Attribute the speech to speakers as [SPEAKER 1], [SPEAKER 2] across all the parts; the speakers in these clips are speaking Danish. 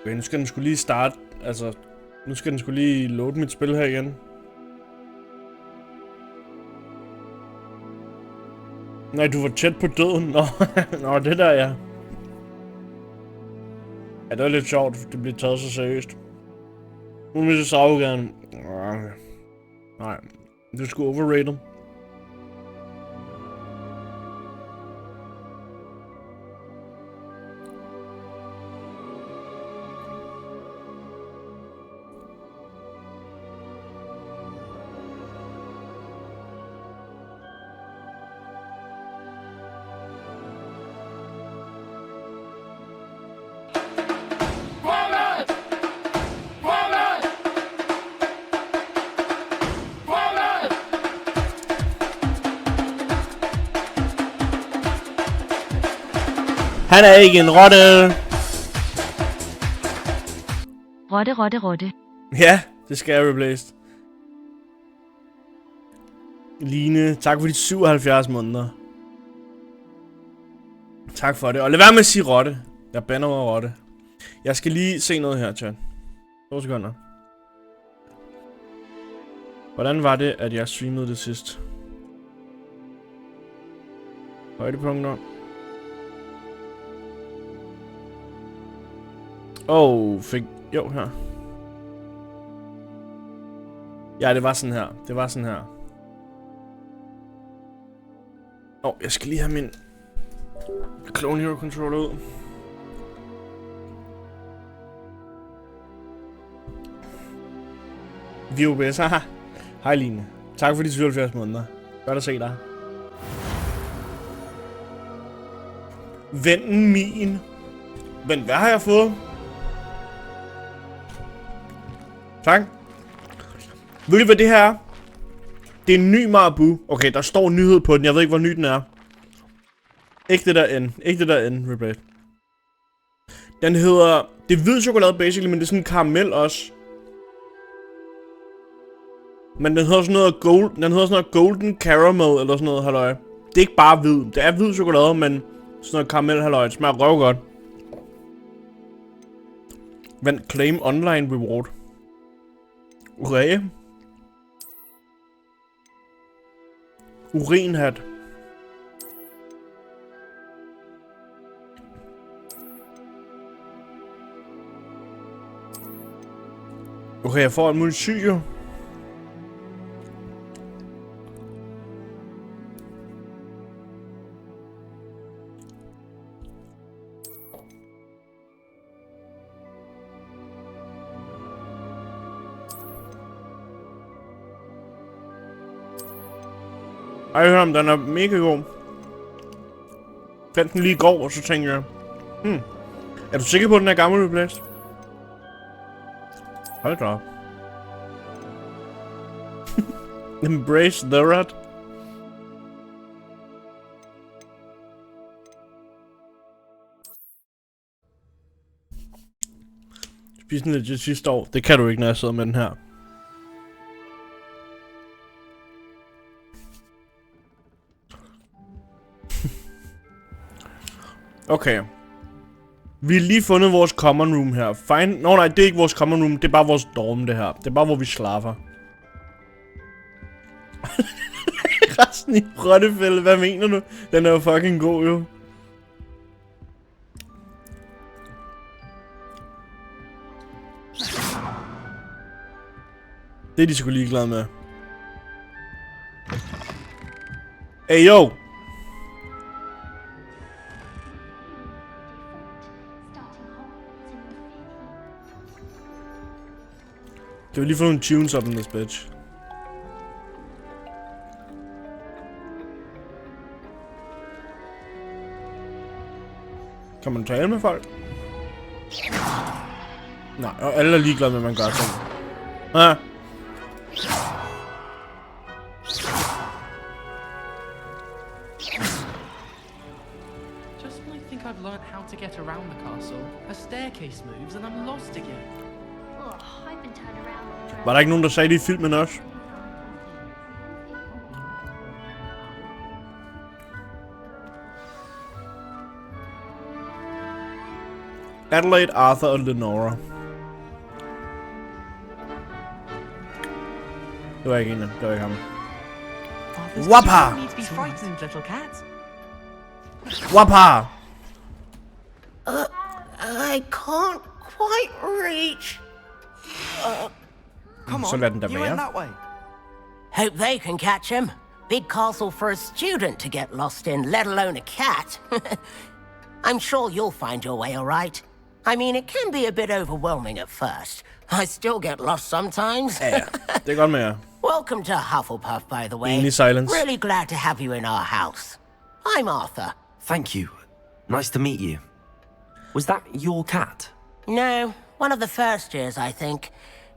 [SPEAKER 1] Okay, nu skal den skulle lige starte, altså, nu skal den skulle lige load mit spil her igen. Nej, du var tæt på døden. Nå, Nå det der, ja. Ja, det var lidt sjovt, det blev taget så seriøst. Nu vil jeg så gerne. Nej, det skulle overrated. Han er ikke en rotte.
[SPEAKER 2] Rotte.
[SPEAKER 1] Ja, det skal jeg replace. Line, tak for de 77 måneder. Tak for det. Og lad være med at sige rotte. Jeg bander over rotte. Jeg skal lige se noget her, chat. 2 sekunder. Hvordan var det, at jeg streamede det sidst? Højdepunkter. Jo, her. Ja, det var sådan her. Jeg skal lige have min Clone Hero controller ud. Vi OBS, haha. Hej Line. Tak for de 77 måneder. Godt at se dig. Vennen min. Men hvad har jeg fået? Tak. Ved du hvad det her er? Det er en ny Marabu. Okay, der står nyhed på den. Jeg ved ikke hvor ny den er. Ikke det der N. Replay. Den hedder... Det er hvid chokolade basically, men det er sådan en karamel også. Men den hedder sådan noget gold... Den hedder sådan noget golden caramel eller sådan noget, halløj. Det er ikke bare hvid. Det er hvid chokolade, men sådan noget karamel, halløj. Det smager røvgodt. Vent, claim online reward. Okay. Urinhat. Okay, jeg får en mulig syg jo. Ej, hør om den er mega god. Fandt den lige i går, og så tænkte jeg... Er du sikker på, at den er gammel replaced? Hold da op. Embrace the rat. Spis den legit sidste år. Det kan du ikke, når jeg sidder med den her. Okay. Vi har lige fundet vores common room her. Fine. Nå nej, det er ikke vores common room. Det er bare vores dorm, det her. Det er bare, hvor vi slapper. Resten i rottefælde. Hvad mener du? Den er jo fucking god, jo. Det er de sgu ligeglade med. Hey, yo! Kan vi lige få nogle tunes op in this bitch? Kan man tale med folk? Nej, og alle er ligeglade med, at man gør ting. Ah.
[SPEAKER 3] Just when I think I've learned how to get around the castle, a staircase moves and I'm lost again.
[SPEAKER 1] Var der ikke nogen, der sagde det i filmen også? Adelaide, Arthur og Lenora. Det var ikke en af dem. Det var ikke ham. Wappa!
[SPEAKER 2] You need to be frightened, little cat.
[SPEAKER 1] Wappa!
[SPEAKER 4] I can't quite reach.
[SPEAKER 2] Come
[SPEAKER 1] Så
[SPEAKER 2] on,
[SPEAKER 1] lad den da
[SPEAKER 2] you went
[SPEAKER 1] være.
[SPEAKER 2] that way.
[SPEAKER 4] Hope they can catch him. Big castle for a student to get lost in, let alone a cat. I'm sure you'll find your way all right. I mean, it can be a bit overwhelming at first. I still get lost sometimes.
[SPEAKER 1] Ja, det er godt med jer.
[SPEAKER 4] Welcome to Hufflepuff, by the way.
[SPEAKER 1] Enig silence.
[SPEAKER 4] Really glad to have you in our house. I'm Arthur.
[SPEAKER 5] Thank you. Nice to meet you. Was that your cat?
[SPEAKER 4] No, one of the first years, I think.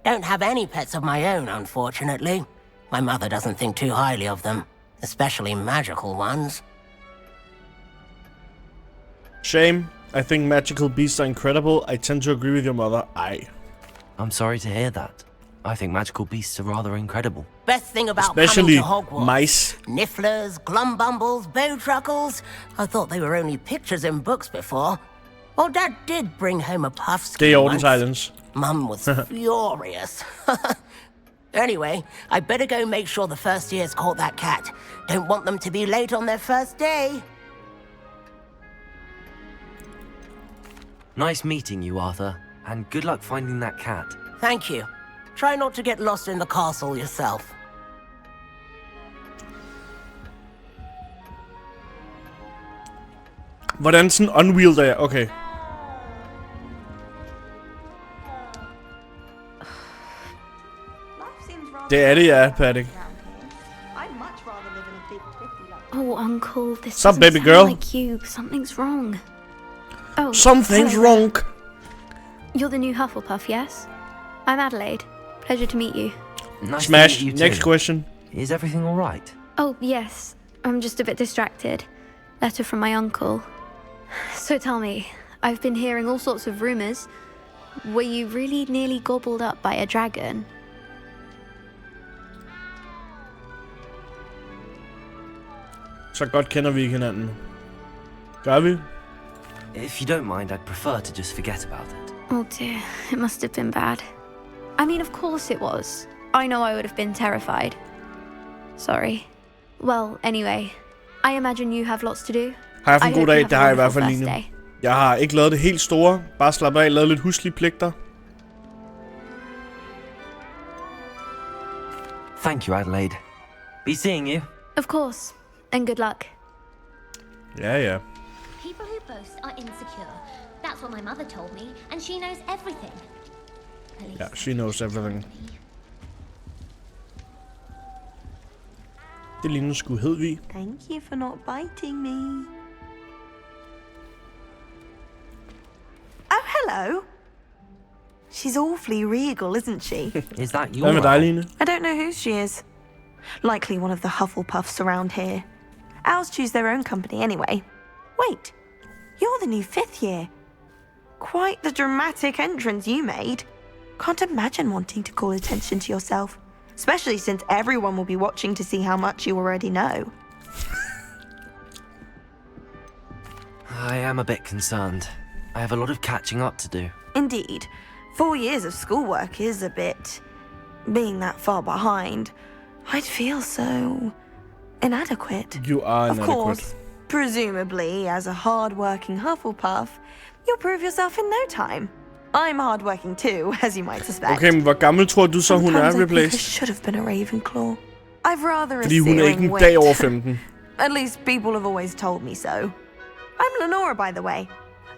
[SPEAKER 4] Don't have any pets of my own, unfortunately. My mother doesn't think too highly of them, especially magical ones.
[SPEAKER 1] Shame. I think magical beasts are incredible. I tend to agree with your mother. Aye.
[SPEAKER 5] I'm sorry to hear that. I think magical beasts are rather incredible.
[SPEAKER 4] Best thing about
[SPEAKER 1] Especially
[SPEAKER 4] coming to Hogwarts.
[SPEAKER 1] mice.
[SPEAKER 4] Nifflers, glumbumbles, bowtruckles. I thought they were only pictures in books before. Well, Dad did bring home a puff
[SPEAKER 1] Det
[SPEAKER 4] skin
[SPEAKER 1] er orden
[SPEAKER 4] once.
[SPEAKER 1] silence.
[SPEAKER 4] Mum was furious. Anyway, I better go make sure the first year's caught that cat. Don't want them to be late on their first day.
[SPEAKER 5] Nice meeting you, Arthur. And good luck finding that cat.
[SPEAKER 4] Thank you. Try not to get lost in the castle yourself.
[SPEAKER 1] Hvordan sådan unwielder jeg? Okay. Det er det, ja, Patrick.
[SPEAKER 6] Oh, Uncle, this
[SPEAKER 1] Sup,
[SPEAKER 6] doesn't
[SPEAKER 1] baby
[SPEAKER 6] sound
[SPEAKER 1] girl?
[SPEAKER 6] like you. Something's wrong. Oh,
[SPEAKER 1] Something's
[SPEAKER 6] hello there.
[SPEAKER 1] wrong.
[SPEAKER 6] You're the new Hufflepuff, yes? I'm Adelaide. Pleasure to meet you.
[SPEAKER 5] Nice
[SPEAKER 1] Smash.
[SPEAKER 5] to meet you
[SPEAKER 1] Next
[SPEAKER 5] too.
[SPEAKER 1] question.
[SPEAKER 5] Is everything all right?
[SPEAKER 6] Oh, yes. I'm just a bit distracted. Letter from my uncle. So tell me, I've been hearing all sorts of rumors. Were you really nearly gobbled up by a dragon?
[SPEAKER 1] Så godt kender vi ikke hinanden. Gør vi?
[SPEAKER 5] If you don't mind, I'd prefer to just forget about it.
[SPEAKER 6] Oh dear, it must have been bad. I mean, of course it was. I know I would have been terrified. Sorry. Well, anyway, I imagine you have lots to do.
[SPEAKER 1] Har jeg haft
[SPEAKER 6] I
[SPEAKER 1] en god
[SPEAKER 6] hope you
[SPEAKER 1] dag?
[SPEAKER 6] have
[SPEAKER 1] Det
[SPEAKER 6] a
[SPEAKER 1] har jeg i hvert
[SPEAKER 6] wonderful
[SPEAKER 1] fald
[SPEAKER 6] first
[SPEAKER 1] lige nu.
[SPEAKER 6] day.
[SPEAKER 1] Jeg har ikke lavet det helt store. Bare slappet af, lavet lidt huslige pligter.
[SPEAKER 5] Thank you, Adelaide. Be seeing you.
[SPEAKER 6] Of course, and good luck.
[SPEAKER 1] Ja, ja.
[SPEAKER 7] People who boast are insecure. That's what my mother told me, and she knows everything. At least
[SPEAKER 1] Ja, she knows everything. Det ligner sgu Hedvig.
[SPEAKER 8] Thank you for not biting me. Oh, hello. She's awfully regal, isn't she?
[SPEAKER 5] Is that your
[SPEAKER 1] Hvad med dig, Line?
[SPEAKER 8] I don't know who she is. Likely one of the Hufflepuffs around here. Owls choose their own company anyway. Wait, you're the new 5th year. Quite the dramatic entrance you made. Can't imagine wanting to call attention to yourself. Especially since everyone will be watching to see how much you already know.
[SPEAKER 5] I am a bit concerned. I have a lot of catching up to do.
[SPEAKER 8] Indeed. 4 years of schoolwork is a bit... Being that far behind, I'd feel so... inadequate.
[SPEAKER 1] You are
[SPEAKER 8] Of
[SPEAKER 1] inadequate.
[SPEAKER 8] course, presumably, as a hard-working Hufflepuff, you'll prove yourself in no time. I'm hardworking too, as you might suspect.
[SPEAKER 1] Okay, men hvor gammel tror du så, hun er
[SPEAKER 8] Sometimes I think I
[SPEAKER 1] replaced?
[SPEAKER 8] should have been a Ravenclaw. I've rather a
[SPEAKER 1] Fordi hun er ikke
[SPEAKER 8] searing
[SPEAKER 1] en dag over
[SPEAKER 8] wit.
[SPEAKER 1] 15.
[SPEAKER 8] At least people have always told me so. I'm Lenora, by the way.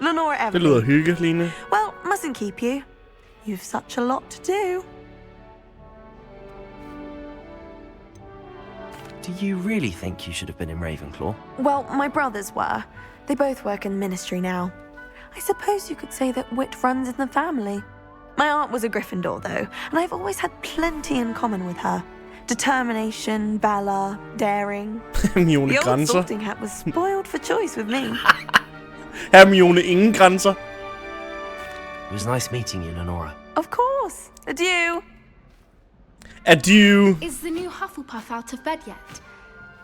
[SPEAKER 8] Lenora
[SPEAKER 1] Det lyder
[SPEAKER 8] Everly.
[SPEAKER 1] hygge, Line.
[SPEAKER 8] Well, mustn't keep you. You've such a lot to do.
[SPEAKER 5] Do you really think you should have been in Ravenclaw?
[SPEAKER 8] Well, my brothers were. They both work in ministry now. I suppose you could say that wit runs in the family. My aunt was a Gryffindor, though, and I've always had plenty in common with her. Determination, valor, daring.
[SPEAKER 1] Hermione
[SPEAKER 8] The old
[SPEAKER 1] grænser.
[SPEAKER 8] sorting hat was spoiled for choice with me.
[SPEAKER 1] Hermione ingen grænser.
[SPEAKER 5] It was nice meeting you, Lenora.
[SPEAKER 8] Of course. Adieu.
[SPEAKER 1] Adieu.
[SPEAKER 9] Is the new Hufflepuff out of bed yet?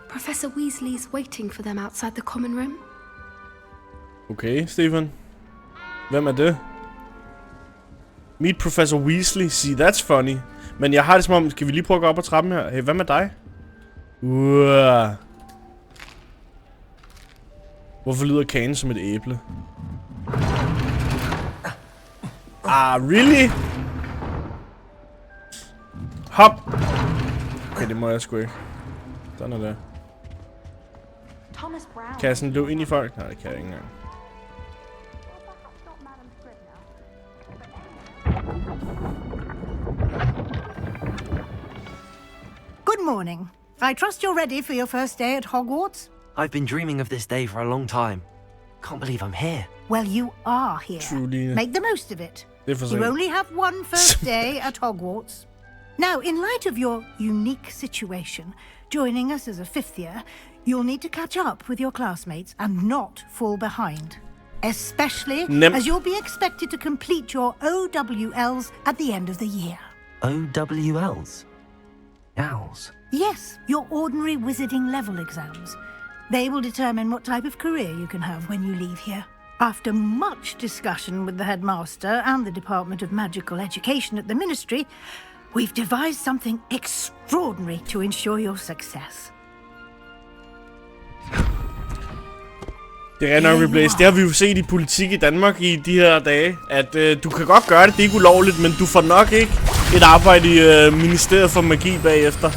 [SPEAKER 9] Professor Weasley's waiting for them outside the common room.
[SPEAKER 1] Okay, Stefan. Hvem er det? Meet Professor Weasley. See, that's funny. Men jeg har det som om, skal vi lige prøve at gå op ad trappen her? Hey, hvad med dig? Hvorfor lyder kagen som et æble? Really? Hop! Okay, det må jeg sgu ikke. Sådan er det. Kan jeg sådan løbe ind i folk? Nej, det kan jeg ikke engang.
[SPEAKER 10] Good morning. I trust you're ready for your first day at Hogwarts?
[SPEAKER 5] I've been dreaming of this day for a long time. Can't believe I'm here.
[SPEAKER 10] Well, you are here.
[SPEAKER 1] Truly.
[SPEAKER 10] Make the most of it.
[SPEAKER 1] You
[SPEAKER 10] only have one first day at Hogwarts. Now, in light of your unique situation, joining us as a fifth year, you'll need to catch up with your classmates and not fall behind. Especially as you'll be expected to complete your OWLs at the end of the year.
[SPEAKER 5] OWLs? Owls?
[SPEAKER 10] Yes, your ordinary wizarding level exams. They will determine what type of career you can have when you leave here. After much discussion with the headmaster and the Department of Magical Education at the Ministry, we've devised something extraordinary to ensure your success.
[SPEAKER 1] Det er nok replace. Det har vi jo set i politik i Danmark i de her dage, at du kan godt gøre det, det er ikke ulovligt, men du får nok ikke et arbejde i Ministeriet for Magi bagefter.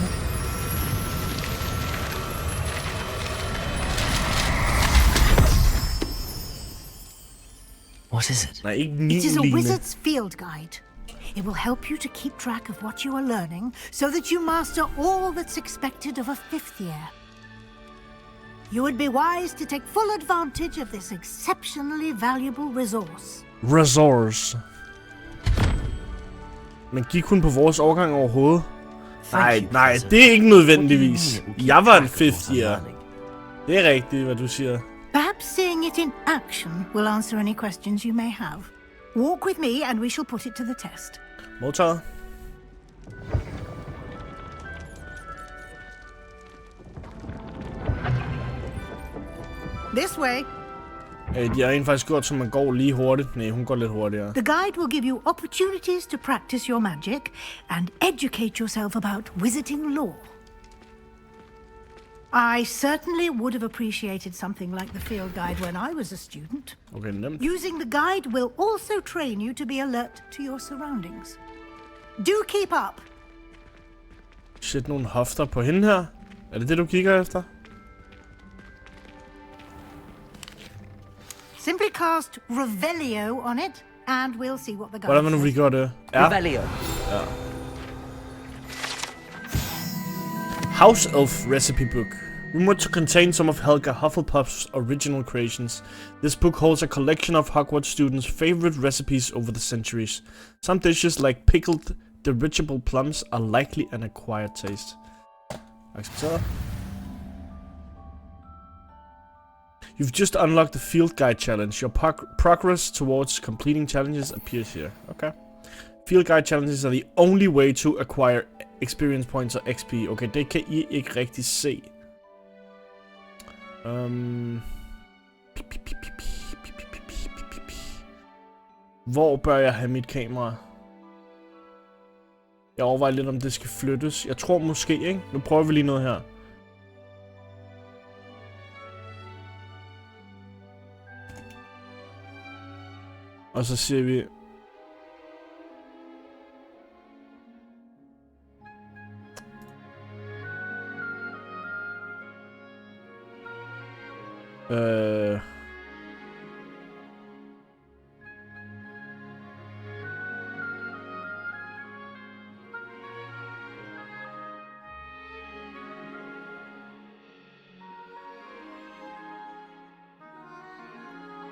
[SPEAKER 5] What is it?
[SPEAKER 1] Nej, ikke
[SPEAKER 10] It is a
[SPEAKER 1] Line.
[SPEAKER 10] wizard's field guide. It will help you to keep track of what you are learning so that you master all that's expected of a fifth year. You would be wise to take full advantage of this exceptionally valuable resource.
[SPEAKER 1] Men gik hun på vores overgang overhovedet? Nej, det er ikke nødvendigvis. Jeg var en fifth year. Det er rigtigt, hvad du siger.
[SPEAKER 10] Perhaps seeing it in action will answer any questions you may have. Walk with me and we shall put it to the test.
[SPEAKER 1] Modtaget.
[SPEAKER 10] This way.
[SPEAKER 1] De har faktisk gjort, så man går lige hurtigt. Nej, hun går lidt hurtigere.
[SPEAKER 10] The guide will give you opportunities to practice your magic and educate yourself about wizarding lore. I certainly would have appreciated something like the field guide when I was a student.
[SPEAKER 1] Okay, nemt.
[SPEAKER 10] Using the guide will also train you to be alert to your surroundings. Do keep up.
[SPEAKER 1] Shit, nogle hofter på hende her. Er det det, du kigger efter?
[SPEAKER 10] Simply cast Revelio on it, and we'll see what the guide
[SPEAKER 1] Hvordan var nu, vi
[SPEAKER 10] says.
[SPEAKER 1] gjorde det?
[SPEAKER 5] Revelio.
[SPEAKER 1] Ja. House Elf Recipe Book. Rumored to contain some of Helga Hufflepuff's original creations, this book holds a collection of Hogwarts students' favorite recipes over the centuries. Some dishes, like pickled dirigible plums, are likely an acquired taste. Accepteret. You've just unlocked the Field Guide Challenge. Your progress towards completing challenges appears here. Okay. Field Guide Challenges are the only way to acquire experience points or XP. Okay, det kan I ikke rigtig se. Hvor bør jeg have mit kamera? Jeg overvejer lidt, om det skal flyttes. Jeg tror måske, ikke? Nu prøver vi lige noget her. Og så siger vi...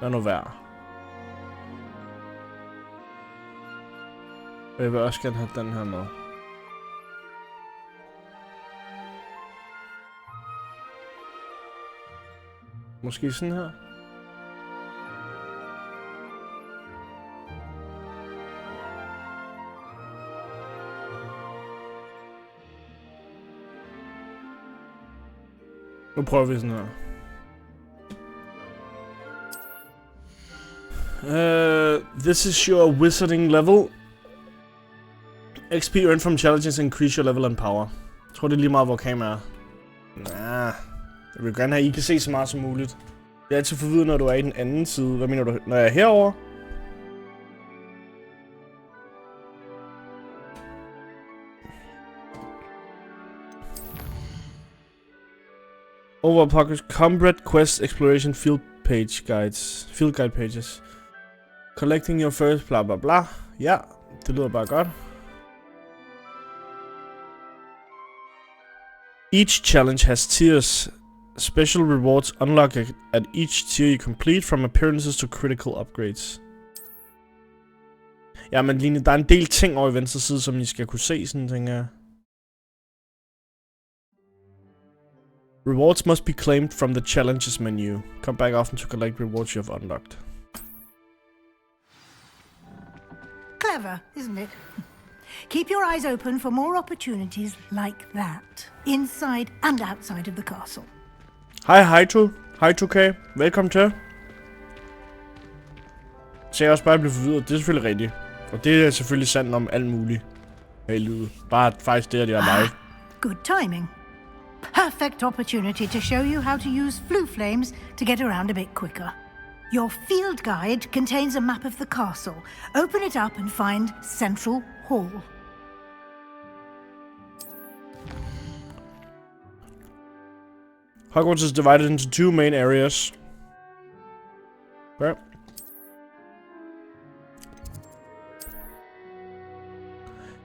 [SPEAKER 1] Lad nu være. Og jeg vil også gerne have den her med. Måske sådan her. Nu prøver vi sådan her. This is your wizarding level. XP earned from challenges increase your level and power. Jeg tror, det er lige meget, hvor kamera er. Nah, jeg vil gerne have, at I kan se så meget som muligt. Det er altid forvirrende, når du er i den anden side. Hvad mener du, når jeg er herovre? Over Pockets Combat Quest Exploration Field Guide pages. Collecting your first bla bla bla. Ja, det lyder bare godt. Each challenge has tiers. Special rewards unlock at each tier you complete, from appearances to critical upgrades. Ja, men Line, der er en del ting over i venstre side, som I skal kunne se, sådan tænker jeg. Rewards must be claimed from the challenges menu. Come back often to collect rewards you have unlocked.
[SPEAKER 10] Clever, isn't it? Keep your eyes open for more opportunities like that, inside and outside of the castle.
[SPEAKER 1] Hej Haito. Hej 2K. Velkommen til. Så jeg også bare blive forvirret. Det er selvfølgelig rigtigt. Og det er selvfølgelig sandt om alt muligt her i livet. Bare faktisk det, at jeg er live.
[SPEAKER 10] Good timing. Perfect opportunity to show you how to use flue flames to get around a bit quicker. Your field guide contains a map of the castle. Open it up and find Central Hall.
[SPEAKER 1] Hogwarts is divided into two main areas. Okay.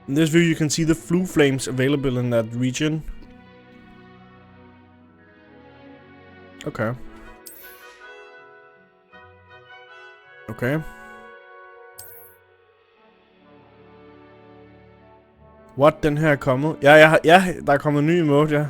[SPEAKER 1] In this view you can see the flue flames available in that region. Okay. Okay. What? Den her er kommet? Ja, der er kommet en ny emote, ja.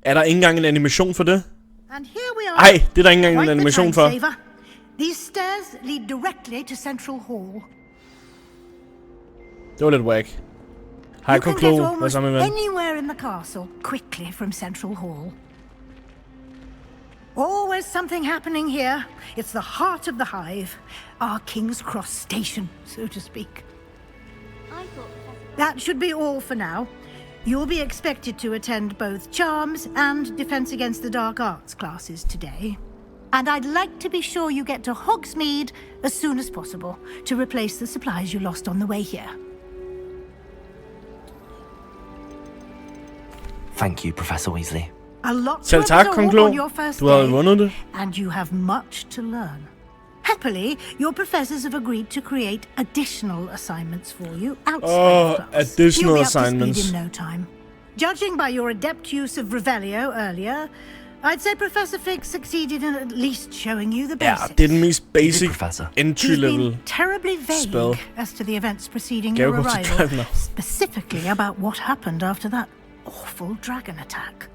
[SPEAKER 1] Er der ikke engang en animation for det?
[SPEAKER 10] And here we are.
[SPEAKER 1] Ej, det er der ikke engang en animation for.
[SPEAKER 10] These stairs lead directly to Central Hall.
[SPEAKER 1] Det var lidt whack. Hej, Koklo. Hvad så med ven?
[SPEAKER 10] Anywhere in the castle quickly from Central Hall. Always something happening here. It's the heart of the hive. Our King's Cross station, so to speak. That should be all for now. You'll be expected to attend both Charms and Defense Against the Dark Arts classes today. And I'd like to be sure you get to Hogsmeade as soon as possible to replace the supplies you lost on the way here.
[SPEAKER 5] Thank you, Professor Weasley.
[SPEAKER 10] A lot to
[SPEAKER 1] Selv tak,
[SPEAKER 10] absorb
[SPEAKER 1] Kong
[SPEAKER 10] on your first
[SPEAKER 1] Du har
[SPEAKER 10] day,
[SPEAKER 1] vundet det.
[SPEAKER 10] and you have much to learn. Happily, your professors have agreed to create additional assignments for you outside class.
[SPEAKER 1] Additional
[SPEAKER 10] You'll be
[SPEAKER 1] assignments.
[SPEAKER 10] Up to speed in no time. Judging by your adept use of Revelio earlier, I'd say Professor Fig succeeded in at least showing you the basics.
[SPEAKER 1] Ja, det er den mest basic
[SPEAKER 5] Professor.
[SPEAKER 1] entry level.
[SPEAKER 10] He's been terribly vague
[SPEAKER 1] spell.
[SPEAKER 10] as to the events preceding
[SPEAKER 1] Gave
[SPEAKER 10] your
[SPEAKER 1] us a
[SPEAKER 10] arrival,
[SPEAKER 1] drive now.
[SPEAKER 10] specifically about what happened after that awful dragon attack.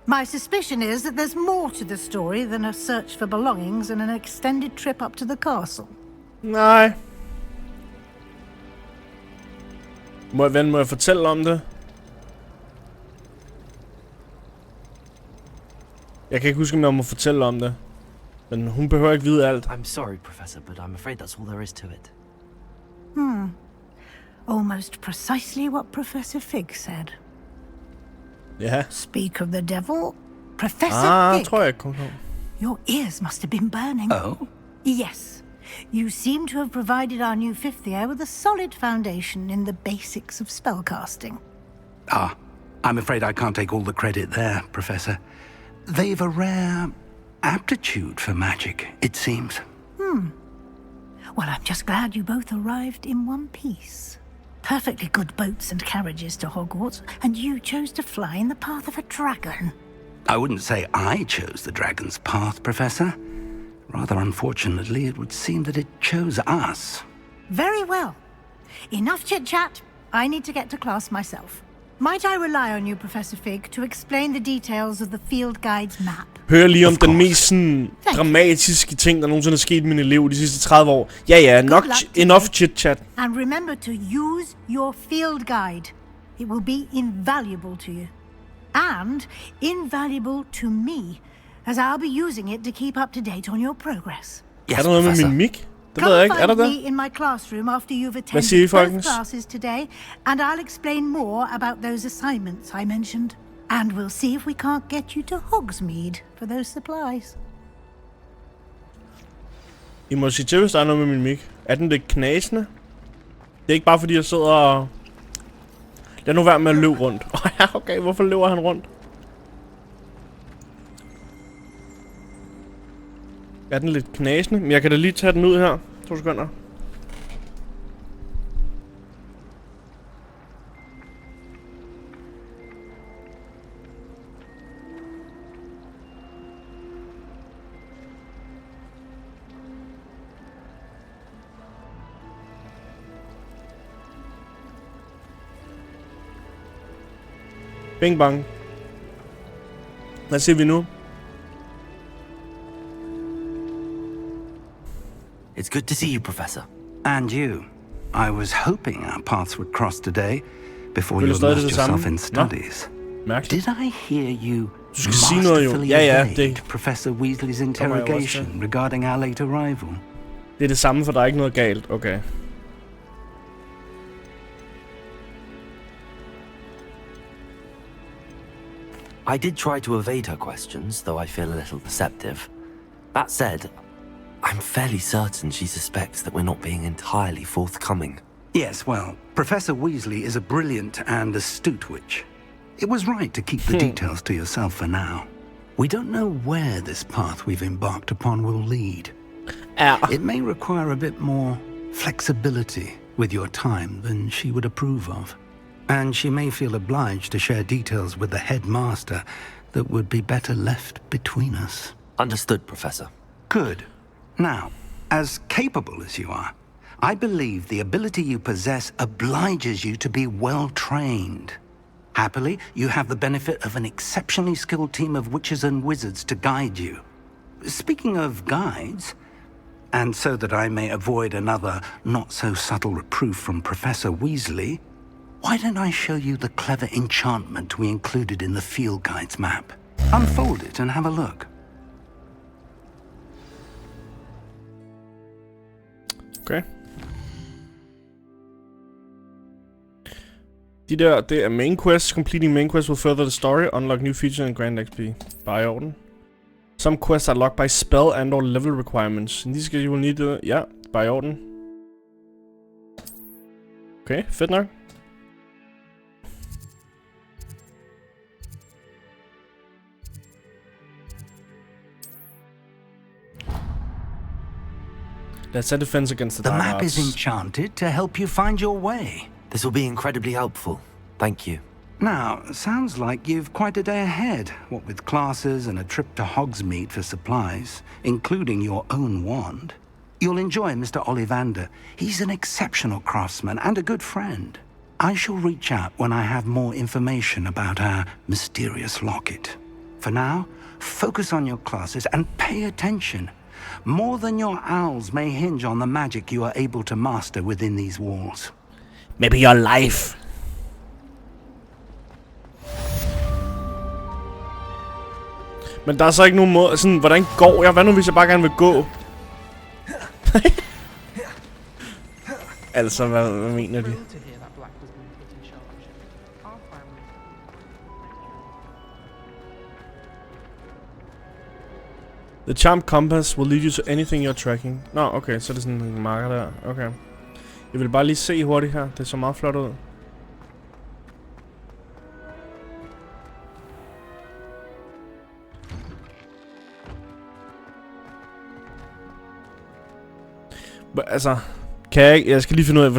[SPEAKER 10] My suspicion is that there's more to the story than a search for belongings and an extended trip up to the castle.
[SPEAKER 1] Nej. Må jeg fortælle om det? Jeg kan ikke huske, om jeg må fortælle om det. Men hun behøver ikke vide alt.
[SPEAKER 5] I'm sorry, Professor, but I'm afraid that's all there is to it.
[SPEAKER 10] Almost precisely what Professor Fig said.
[SPEAKER 1] Ja.
[SPEAKER 10] Speak of the devil, Professor Fig.
[SPEAKER 1] Tror jeg ikke kom på.
[SPEAKER 10] Your ears must have been burning.
[SPEAKER 11] Oh?
[SPEAKER 10] Yes. You seem to have provided our new fifth year with a solid foundation in the basics of spellcasting.
[SPEAKER 11] I'm afraid I can't take all the credit there, Professor. They've a rare aptitude for magic, it seems.
[SPEAKER 10] Well, I'm just glad you both arrived in one piece. Perfectly good boats and carriages to Hogwarts, and you chose to fly in the path of a dragon.
[SPEAKER 11] I wouldn't say I chose the dragon's path, Professor. Rather unfortunately, it would seem that it chose us.
[SPEAKER 10] Very well. Enough chit-chat. I need to get to class myself. Might I rely on you, Professor Fig, to explain the details of the field guide's map?
[SPEAKER 1] Hør lige om den mest sådan dramatiske ting, der nogensinde er sket i min liv de sidste 30 år. Ja, nok enough chit-chat.
[SPEAKER 10] And remember to use your field guide. It will be invaluable to you. And invaluable to me, as I'll be using it to keep up to date on your progress.
[SPEAKER 5] Yes,
[SPEAKER 1] er der noget
[SPEAKER 5] Professor.
[SPEAKER 1] med min mic? Det ved jeg ikke. Er der
[SPEAKER 10] Come
[SPEAKER 1] det?
[SPEAKER 10] find me in my classroom after you've
[SPEAKER 1] Hvad siger I,
[SPEAKER 10] attended both
[SPEAKER 1] folkens?
[SPEAKER 10] classes today, and I'll explain more about those assignments I mentioned. And we'll see if we can't get you to Hogsmeade for those supplies.
[SPEAKER 1] I må sige til, hvis der er noget med min mic. Er den lidt knasende? Det er ikke bare fordi jeg sidder og... Lad nu være med at løbe rundt. Okay, hvorfor løber han rundt? Er den lidt knasende? Men jeg kan da lige tage den ud her. 2 sekunder. Bing bang. Hvad ser vi nu?
[SPEAKER 5] It's good to see you, Professor.
[SPEAKER 11] And you. I was hoping our paths would cross today before
[SPEAKER 1] Vil
[SPEAKER 11] you
[SPEAKER 1] du stadig
[SPEAKER 11] lost
[SPEAKER 1] det samme?
[SPEAKER 11] yourself in studies.
[SPEAKER 1] Mærkeligt.
[SPEAKER 11] Did I hear you
[SPEAKER 1] Du skal sige noget jo.
[SPEAKER 11] masterfully
[SPEAKER 1] Ja,
[SPEAKER 11] evade
[SPEAKER 1] det...
[SPEAKER 11] Professor Weasley's interrogation regarding our late arrival?
[SPEAKER 1] Det er det samme, for der er ikke noget galt. Okay.
[SPEAKER 5] I did try to evade her questions, though I feel a little deceptive. That said, I'm fairly certain she suspects that we're not being entirely forthcoming.
[SPEAKER 11] Yes, well, Professor Weasley is a brilliant and astute witch. It was right to keep the details to yourself for now. We don't know where this path we've embarked upon will lead. It may require a bit more flexibility with your time than she would approve of. And she may feel obliged to share details with the headmaster that would be better left between us.
[SPEAKER 5] Understood, Professor.
[SPEAKER 11] Good. Now, as capable as you are, I believe the ability you possess obliges you to be well trained. Happily, you have the benefit of an exceptionally skilled team of witches and wizards to guide you. Speaking of guides, and so that I may avoid another not-so-subtle reproof from Professor Weasley, why don't I show you the clever enchantment we included in the field guide's map? Unfold it and have a look.
[SPEAKER 1] Okay. De der, det er main quest. Completing main quest will further the story, unlock new features and grant XP. Bare i orden. Some quests are locked by spell and or level requirements. In this case you will need to... Ja, bare i orden. Okay, fedt nok. Let's set defense against the
[SPEAKER 11] The
[SPEAKER 1] dark
[SPEAKER 11] map is
[SPEAKER 1] arts.
[SPEAKER 11] enchanted to help you find your way.
[SPEAKER 5] This will be incredibly helpful. Thank you.
[SPEAKER 11] Now, sounds like you've quite a day ahead, what with classes and a trip to Hogsmeade for supplies, including your own wand. You'll enjoy Mr. Ollivander. He's an exceptional craftsman and a good friend. I shall reach out when I have more information about our mysterious locket. For now, focus on your classes and pay attention. More than your owls may hinge on the magic you are able to master within these walls.
[SPEAKER 1] Maybe your life. Men der er så ikke nogen måde, sådan, hvordan går jeg? Hvad nu hvis jeg bare gerne vil gå? Altså, hvad mener de? The charm compass will lead you to anything you're tracking. Nå, okay, så er det sådan en marker der. Okay. Jeg vil bare lige se hurtigt her. Det så meget flot ud. Altså, kan jeg ikke... Jeg skal lige finde ud af,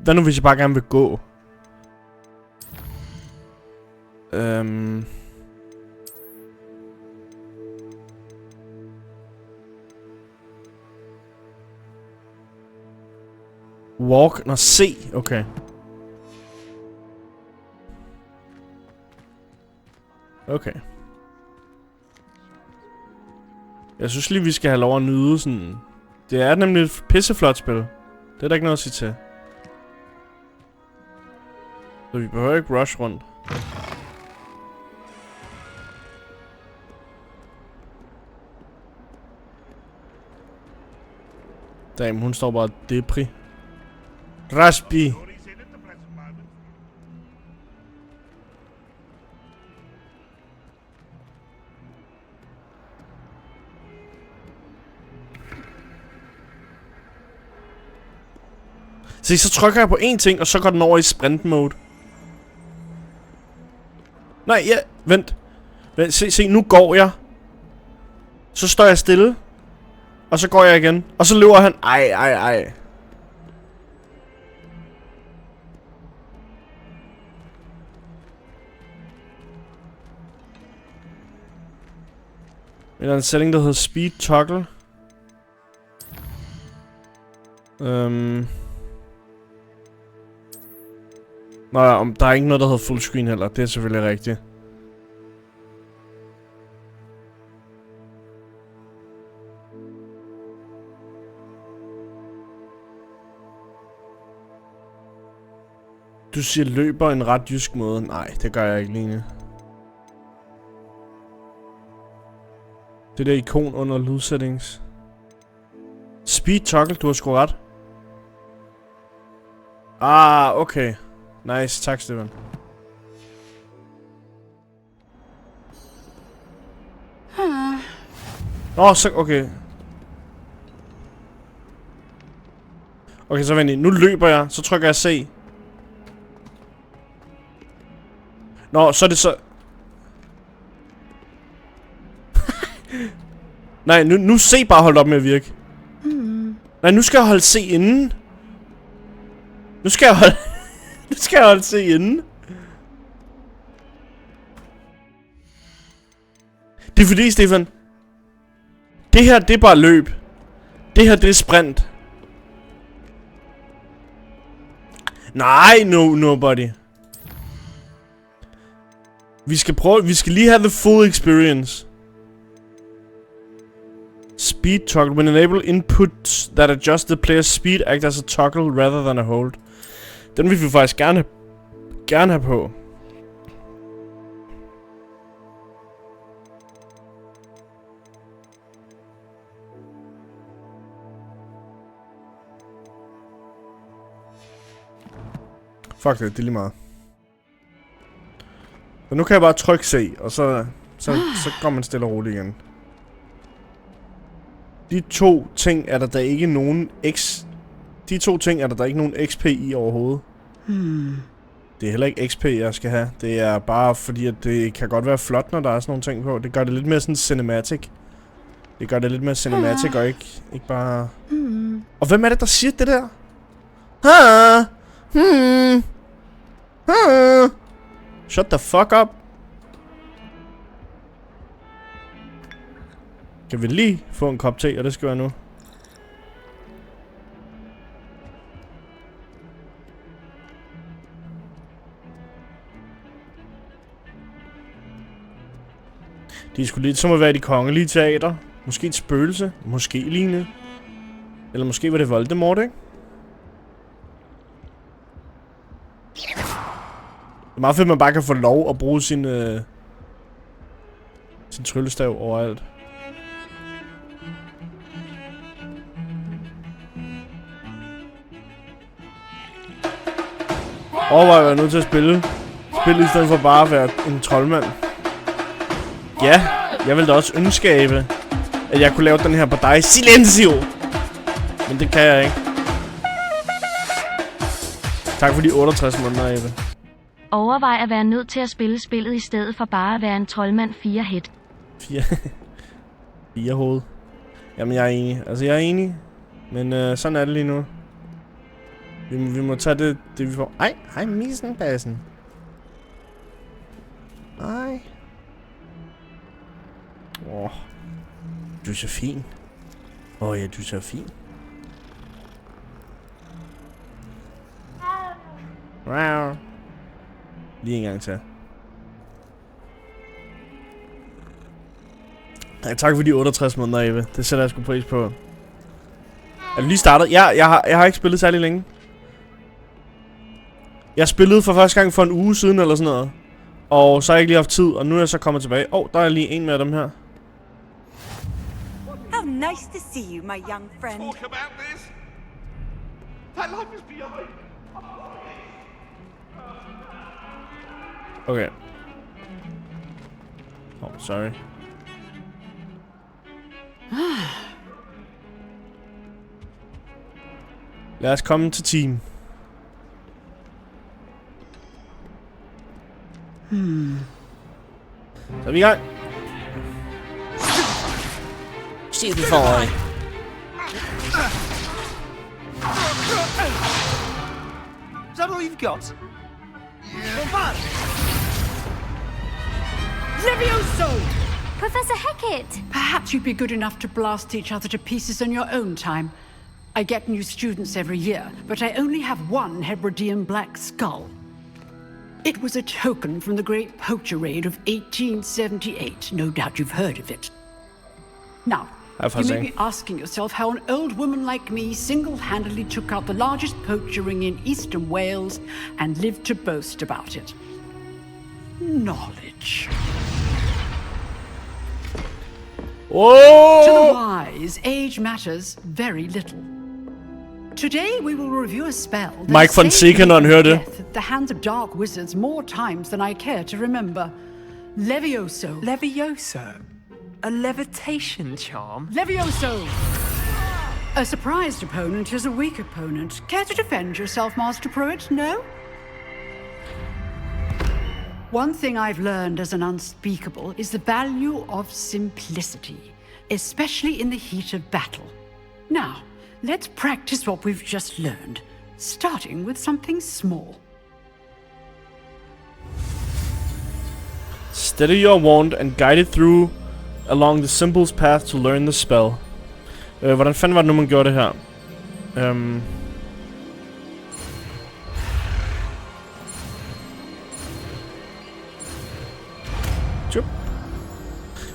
[SPEAKER 1] hvad nu hvis jeg bare gerne vil gå? Walk, nå, se, okay. Okay. Jeg synes lige, vi skal have lov at nyde sådan... Det er nemlig et pisseflot spil. Det er der ikke noget at sige til. Så vi behøver ikke rush rundt. Damn, hun står bare depri. Raspi. Se, så trykker jeg på én ting, og så går den over i sprint mode. Nej, ja, vent. Se, nu går jeg. Så står jeg stille. Og så går jeg igen. Og så løber han. Ej. Eller en setting, der hedder speed toggle. Nå ja, der er ikke noget, der hedder fullscreen heller. Det er selvfølgelig rigtigt. Du siger løber en ret jysk måde. Nej, det gør jeg ikke lige nu. Det der ikon under lydsettings. Speed toggle, du har sgu ret. Ah, okay. Nice, tak Stefan. Så okay. Okay, så vent lige. Nu løber jeg, så trykker jeg C. Nå, så er det så... Nej, nu C bare holdt op med at virke. Nej, nu skal jeg holde C inden. Nu skal jeg holde C inden. Det er fordi, Stefan. Det her, det er bare løb. Det her, det er sprint. Nej, nobody. Vi skal lige have the full experience. Speed toggle. When enable inputs that adjust the player's speed act as a toggle rather than a hold. Den vil vi faktisk gerne have på. Fuck det er lige meget. Så nu kan jeg bare trykke C, og så går man stille og roligt igen. De to ting er der ikke nogen XP i overhovedet. Det er heller ikke XP, jeg skal have. Det er bare fordi, at det kan godt være flot, når der er sådan nogle ting på. Det gør det lidt mere sådan cinematic. Og ikke bare... Og hvem er det, der siger det der? Shut the fuck up. Kan vi lige få en kop te, og det skal være nu. De skulle lidt som at være i de kongelige teater. Måske et spøgelse. Måske lignende. Eller måske var det Voldemort, ikke? Det er meget fedt, at man bare kan få lov at bruge sin tryllestav overalt. Overvej at være nødt til at spille i stedet for bare at være en troldmand. Ja, jeg ville da også ønske, Ave, at jeg kunne lave den her på dig. Silencio! Men det kan jeg ikke. Tak for de 68 måneder, Ave.
[SPEAKER 12] Overvej at være nødt til at spille spillet i stedet for bare at være en troldmand 4 head.
[SPEAKER 1] 4 hoved. Jamen, jeg er enig. Altså, jeg er enig. Men sådan er det lige nu. Vi må tage det vi får. Ej, hej misenbassen. Ej. Du er så fin. Ja, du er så fin. Wow. Lige en gang til. Ja, tak for de 68 måneder, Eve. Det sætter jeg sgu pris på. Er du lige startet? Ja, jeg har ikke spillet særlig længe. Jeg spillede for første gang for en uge siden eller sådan noget. Og så har jeg ikke lige haft tid, og nu er jeg så kommet tilbage. Der er lige en med dem her.
[SPEAKER 13] How nice to see you, my young friend.
[SPEAKER 14] Talk about this. That life is beyond.
[SPEAKER 1] Okay. Sorry. Lad os komme til team. Så er vi i gang.
[SPEAKER 15] Super fine.
[SPEAKER 16] Is that all you've got? Yeah.
[SPEAKER 17] Levioso!
[SPEAKER 7] Professor Hecat!
[SPEAKER 17] Perhaps you'd be good enough to blast each other to pieces on your own time. I get new students every year, but I only have one Hebridean black skull. It was a token from the Great Poacher Raid of 1878. No doubt you've heard of it. Now, you may be asking yourself how an old woman like me single-handedly took out the largest poacher ring in eastern Wales and lived to boast about it. Knowledge.
[SPEAKER 1] Whoa!
[SPEAKER 17] To the wise, age matters very little. Today we will review a spell that
[SPEAKER 1] Mike von Seekanon hørte det.
[SPEAKER 17] At the hands of dark wizards more times than I care to remember. Levioso.
[SPEAKER 15] Levioso? A levitation charm?
[SPEAKER 17] Levioso! A surprised opponent is a weak opponent. Care to defend yourself, Master Pruitt? No? One thing I've learned as an unspeakable is the value of simplicity, especially in the heat of battle. Now, let's practice what we've just learned, starting with something small.
[SPEAKER 1] Steady your wand and guide it through along the simple's path to learn the spell. Hvordan fanden var det nu, man gjorde det her?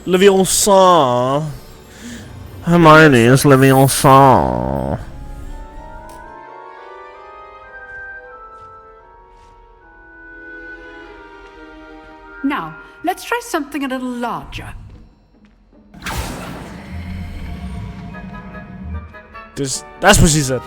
[SPEAKER 1] Leviosa. Hermione is Leviosa.
[SPEAKER 17] Now, let's try something a little larger.
[SPEAKER 1] That's what she said.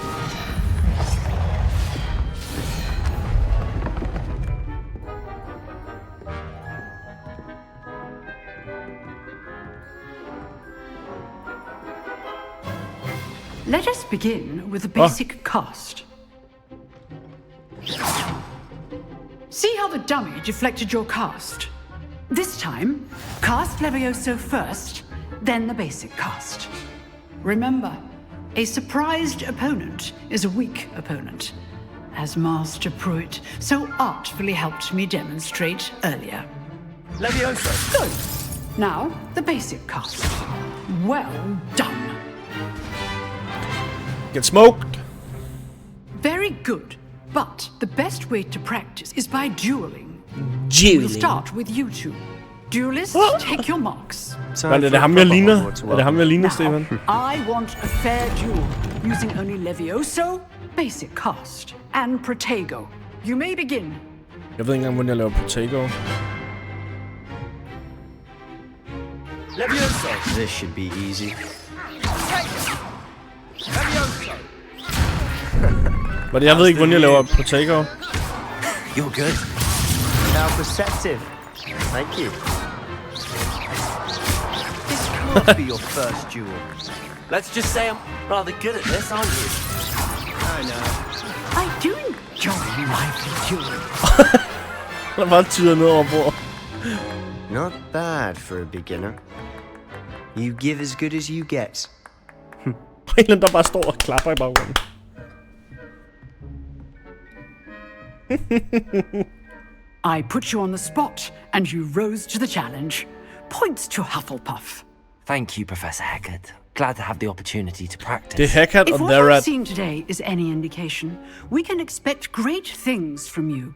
[SPEAKER 17] Let us begin with the basic cast. See how the dummy deflected your cast? This time, cast Levioso first, then the basic cast. Remember, a surprised opponent is a weak opponent, as Master Pruitt so artfully helped me demonstrate earlier.
[SPEAKER 15] Levioso!
[SPEAKER 17] Good. Now, the basic cast. Well done.
[SPEAKER 1] Get smoked.
[SPEAKER 17] Very good. But the best way to practice is by dueling.
[SPEAKER 15] Dueling?
[SPEAKER 17] We'll start with you two. Duelists, take your marks.
[SPEAKER 1] Er det ham, jeg ligner? Er det ham, jeg ligner, Stefan?
[SPEAKER 17] I want a fair duel, using only Levioso, basic cast, and Protego. You may begin.
[SPEAKER 1] Jeg ved ikke engang, hvordan jeg laver Protego.
[SPEAKER 15] Levioso!
[SPEAKER 18] This should be easy.
[SPEAKER 15] Levioso!
[SPEAKER 1] Men jeg ved ikke, hvordan jeg laver Protego.
[SPEAKER 18] You're good. How perceptive. Thank you.
[SPEAKER 15] This can't be your first duel.
[SPEAKER 5] Let's just say I'm rather good at this, aren't you?
[SPEAKER 15] I know.
[SPEAKER 17] I do enjoy lively dueling.
[SPEAKER 1] Der bare tyder ned over bord.
[SPEAKER 18] Not bad for a beginner. You give as good as you get.
[SPEAKER 1] En der bare står og klapper i baggrunden.
[SPEAKER 17] I put you on the spot, and you rose to the challenge. Points to Hufflepuff.
[SPEAKER 5] Thank you, Professor Hecat. Glad to have the opportunity to practice.
[SPEAKER 1] Det Hecat
[SPEAKER 17] If
[SPEAKER 1] og
[SPEAKER 17] what
[SPEAKER 1] Therat.
[SPEAKER 17] I've seen today is any indication, we can expect great things from you.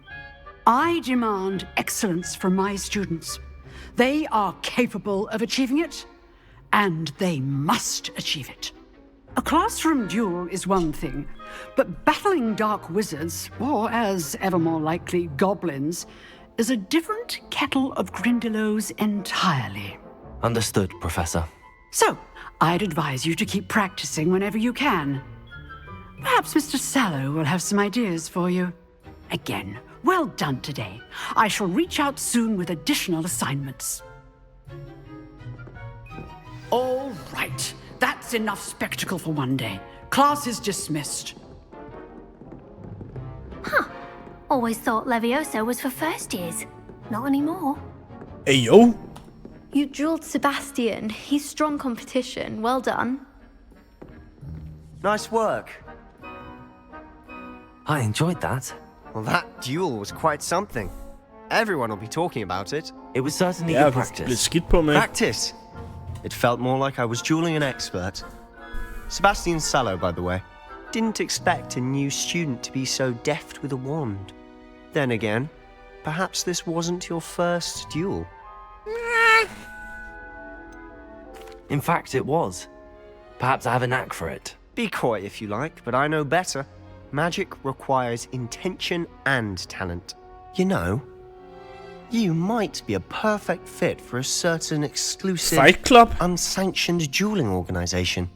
[SPEAKER 17] I demand excellence from my students. They are capable of achieving it, and they must achieve it. A classroom duel is one thing, but battling dark wizards, or as ever more likely, goblins, is a different kettle of Grindylows entirely.
[SPEAKER 5] Understood, Professor.
[SPEAKER 17] So, I'd advise you to keep practicing whenever you can. Perhaps Mr. Sallow will have some ideas for you. Again, well done today. I shall reach out soon with additional assignments. All right. That's enough spectacle for one day. Class is dismissed.
[SPEAKER 6] Huh. Always thought Levioso was for first years. Not anymore.
[SPEAKER 1] Hey, yo.
[SPEAKER 6] You drilled Sebastian. He's strong competition. Well done.
[SPEAKER 18] Nice work.
[SPEAKER 5] I enjoyed that.
[SPEAKER 18] Well, that duel was quite something. Everyone will be talking about it.
[SPEAKER 5] It was certainly good practice.
[SPEAKER 18] Practice? It felt more like I was dueling an expert. Sebastian Sallow, by the way. Didn't expect a new student to be so deft with a wand. Then again, perhaps this wasn't your first duel.
[SPEAKER 5] In fact, it was. Perhaps I have a knack for it.
[SPEAKER 18] Be coy if you like, but I know better. Magic requires intention and talent. You know, you might be a perfect fit for a certain exclusive,
[SPEAKER 1] Fight Club?
[SPEAKER 18] Unsanctioned dueling organization.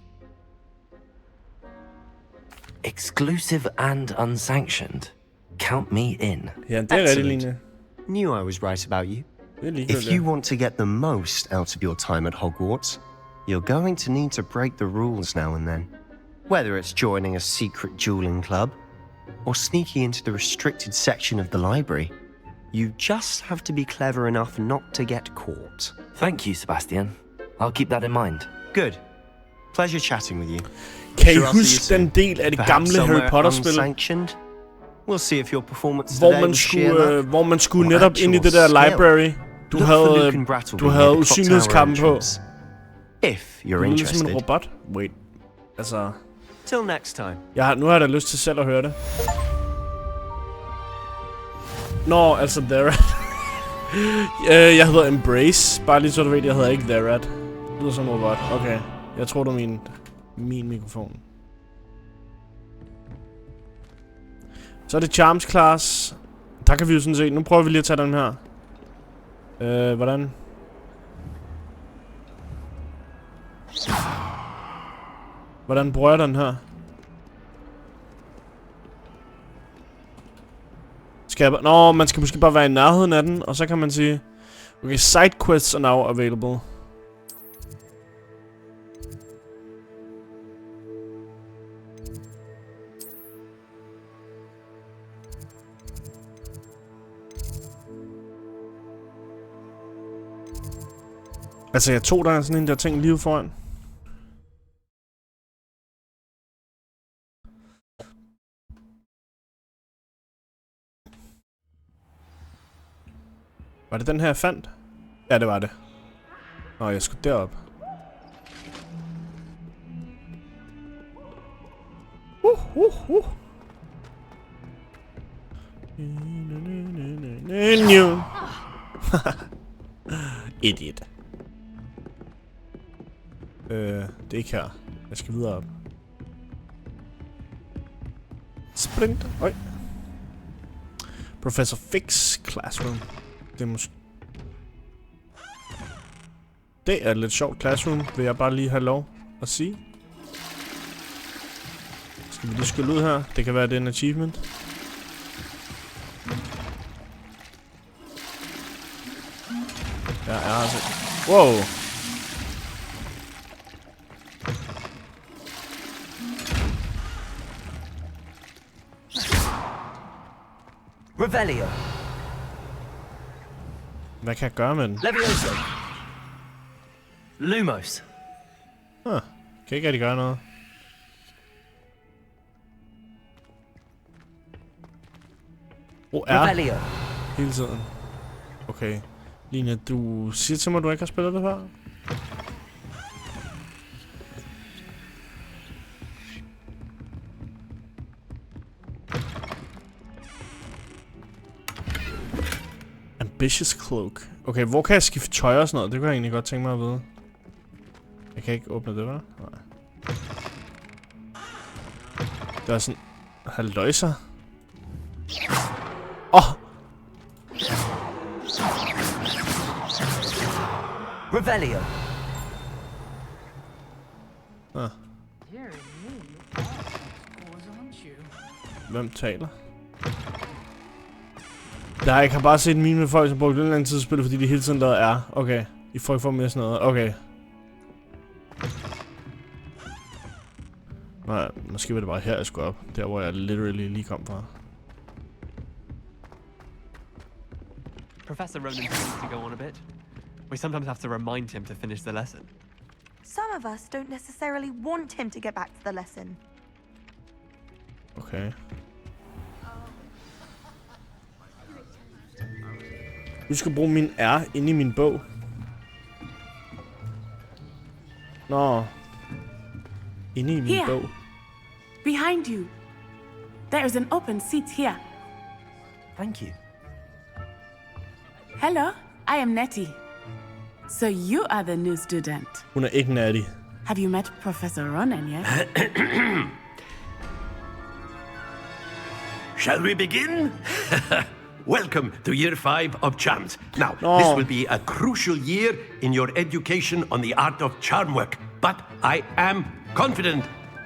[SPEAKER 5] Exclusive and unsanctioned. Count me in.
[SPEAKER 1] Ja, det er rigtigt, Line.
[SPEAKER 18] Knew I was right about you. If you want to get the most out of your time at Hogwarts, you're going to need to break the rules now and then. Whether it's joining a secret dueling club, or sneaking into the restricted section of the library, you just have to be clever enough not to get caught.
[SPEAKER 5] Thank you, Sebastian. I'll keep that in mind.
[SPEAKER 18] Good. Pleasure chatting with you.
[SPEAKER 1] Kan I huske den del af det gamle Harry Potter-spil?
[SPEAKER 18] We'll see if your performance today
[SPEAKER 1] hvor man skulle netop ind i det der library. Du havde usynlighedskampen på.
[SPEAKER 18] If you're
[SPEAKER 1] interested.
[SPEAKER 18] interested.
[SPEAKER 1] Som en robot. Wait. Altså...
[SPEAKER 18] Till next time.
[SPEAKER 1] Nu har jeg da lyst til selv at høre det. Nå, altså There. Jeg hedder Embrace. Bare lige så du ved, jeg hedder ikke There. Det lyder som en robot. Okay. Jeg tror du er min mikrofon. Så er det Charms class. Der kan vi jo sådan se. Nu prøver vi lige at tage den her. Hvordan? Hvordan bruger jeg den her? Nå, man skal måske bare være i nærheden af den, og så kan man sige... Okay, side quests are now available. Altså, jeg tog der sådan en der ting lige foran. Var det den her, jeg fandt? Ja, det var det. Nå, jeg skulle derop. Idiot. Det er ikke her. Jeg skal videre op. Sprint. Oj. Professor Fix Classroom. Det er måske... Det er et lidt sjovt classroom, vil jeg bare lige have lov at sige. Skal vi lige skylle ud her? Det kan være, det er en achievement. Ja, jeg har altså... Wow!
[SPEAKER 16] Revelio.
[SPEAKER 1] Hvad kan jeg gøre med den?
[SPEAKER 16] Levioso. Lumos.
[SPEAKER 1] Kan ikke rigtig gøre noget.
[SPEAKER 16] Revelio.
[SPEAKER 1] Hele tiden. Okay. Line, du siger til mig, at du ikke har spillet det før? Ambitious Cloak. Okay, hvor kan jeg skifte tøj og sådan noget? Det kunne jeg egentlig godt tænke mig at vide. Jeg kan ikke åbne det, hva'? Nej. Det er sådan... Halløjser.
[SPEAKER 16] Revelio.
[SPEAKER 1] Hvem taler? Jeg har bare set en meme med folk, som brugte en lang tid at spille, fordi de hele tiden lavede R. Okay. I får ikke for mere sådan noget. Okay. Nej, måske var det bare her, jeg skulle op. Der, hvor jeg literally lige kom fra.
[SPEAKER 19] Professor Ronan seems to go on a bit. We sometimes have to remind him to finish the lesson.
[SPEAKER 8] Some of us don't necessarily want him to get back to the lesson.
[SPEAKER 1] Okay. Du skal bruge min R inde i min bog. Nå. Inde i min bog.
[SPEAKER 20] Behind you. There is an open seat here.
[SPEAKER 16] Thank you.
[SPEAKER 20] Hello, I am Nettie. So you are the new student.
[SPEAKER 1] Hun er ikke Nettie.
[SPEAKER 20] Have you met Professor Ronan yet?
[SPEAKER 21] Shall we begin? Welcome to year 5 of charms. Now, this will be a crucial year in your education on the art of charm work. But I am confident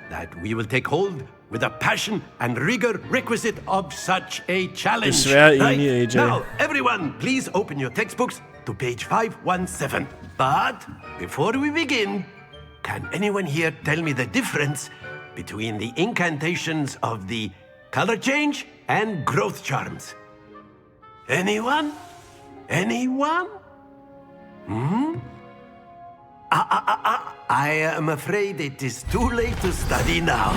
[SPEAKER 21] that we will take hold with a passion and rigor requisite of such a challenge.
[SPEAKER 1] Right.
[SPEAKER 21] Now, everyone, please open your textbooks to page 517. But before we begin, can anyone here tell me the difference between the incantations of the color change and growth charms? Anyone? Anyone? I am afraid it is too late to study now.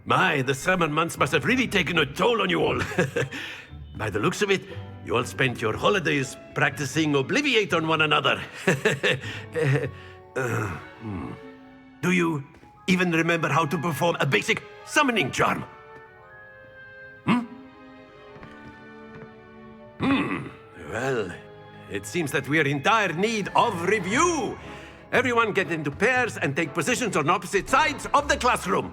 [SPEAKER 21] My, the summer months must have really taken a toll on you all. By the looks of it, you all spent your holidays practicing Obliviate on one another. Do you even remember how to perform a basic summoning charm? Well, it seems that we are in dire need of review. Everyone get into pairs and take positions on opposite sides of the classroom.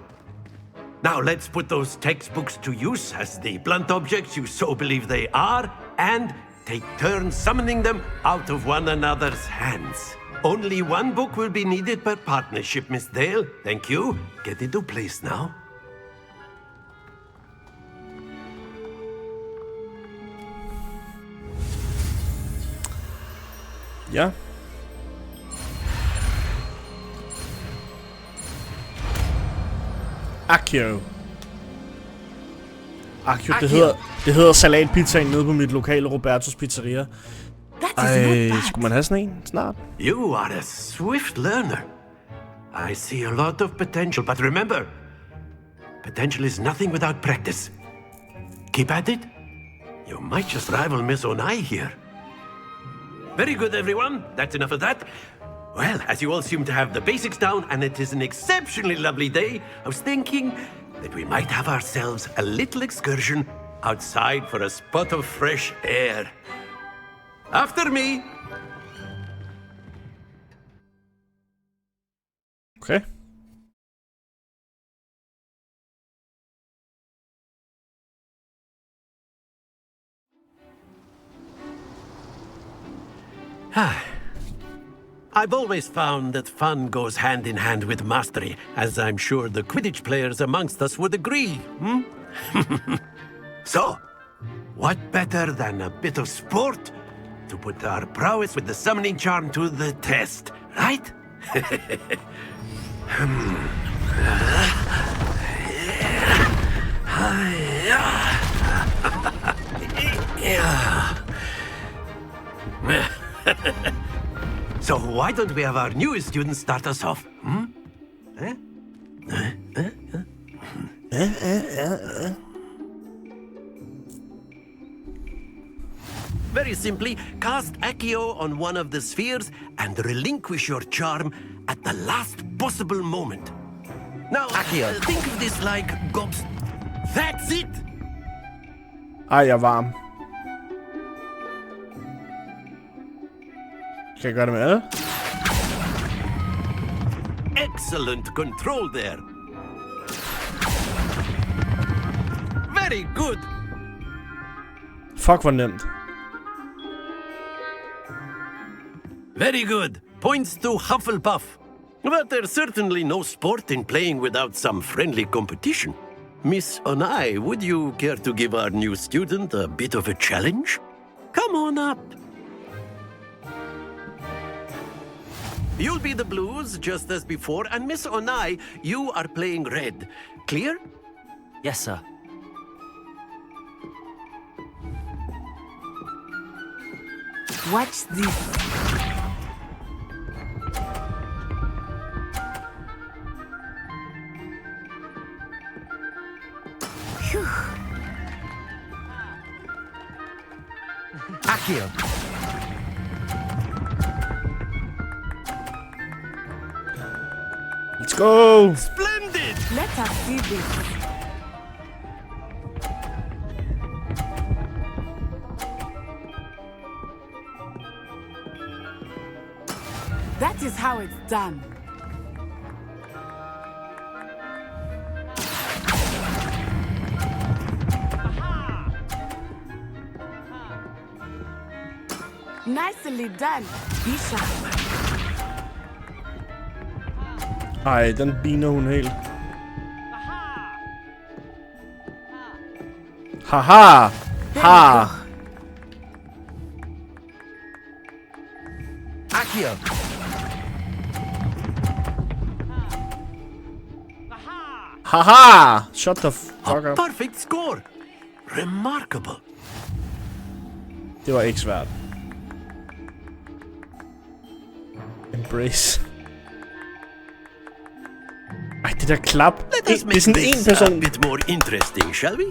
[SPEAKER 21] Now let's put those textbooks to use as the blunt objects you so believe they are, and take turns summoning them out of one another's hands. Only one book will be needed per partnership, Miss Dale. Thank you. Get into place now.
[SPEAKER 1] Ja. Accio, det hedder salatpizzaen nede på mit lokale Robertos Pizzeria. Ej, skulle man have sådan en snart?
[SPEAKER 21] You are a swift learner. I see a lot of potential, but remember, potential is nothing without practice. Keep at it. You might just rival Miss Onai here. Very good, everyone. That's enough of that. Well, as you all seem to have the basics down, and it is an exceptionally lovely day, I was thinking that we might have ourselves a little excursion outside for a spot of fresh air. After me.
[SPEAKER 1] Okay.
[SPEAKER 21] I've always found that fun goes hand in hand with mastery, as I'm sure the Quidditch players amongst us would agree, So, what better than a bit of sport to put our prowess with the summoning charm to the test, right? So why don't we have our newest student start us off? Very simply, cast Accio on one of the spheres and relinquish your charm at the last possible moment. Now,
[SPEAKER 16] Accio.
[SPEAKER 21] Think of this like gobs. That's it!
[SPEAKER 1] Ej, jeg er varm. Skal jeg gøre det med alle?
[SPEAKER 21] Excellent control there. Very good.
[SPEAKER 1] Fuck, hvor nemt.
[SPEAKER 21] Very good. Points to Hufflepuff. But there's certainly no sport in playing without some friendly competition. Miss Onai, would you care to give our new student a bit of a challenge? Come on up. You'll be the blues, just as before, and Miss Onai, you are playing red. Clear?
[SPEAKER 5] Yes, sir.
[SPEAKER 20] Watch this. Phew.
[SPEAKER 15] Accio.
[SPEAKER 1] Let's go.
[SPEAKER 21] Splendid.
[SPEAKER 20] Let us see this. That is how it's done. Nicely done, Bishop.
[SPEAKER 1] Ej, den biner hun helt. Haha! Ha!
[SPEAKER 15] Accio.
[SPEAKER 1] Haha! Shut the fuck up.
[SPEAKER 21] Perfect score. Remarkable.
[SPEAKER 1] Det var ikke svært. Embrace. Ej, det der klap.
[SPEAKER 21] Let us
[SPEAKER 1] Det er sådan
[SPEAKER 21] make
[SPEAKER 1] en
[SPEAKER 21] this
[SPEAKER 1] person.
[SPEAKER 21] a bit more interesting, shall we?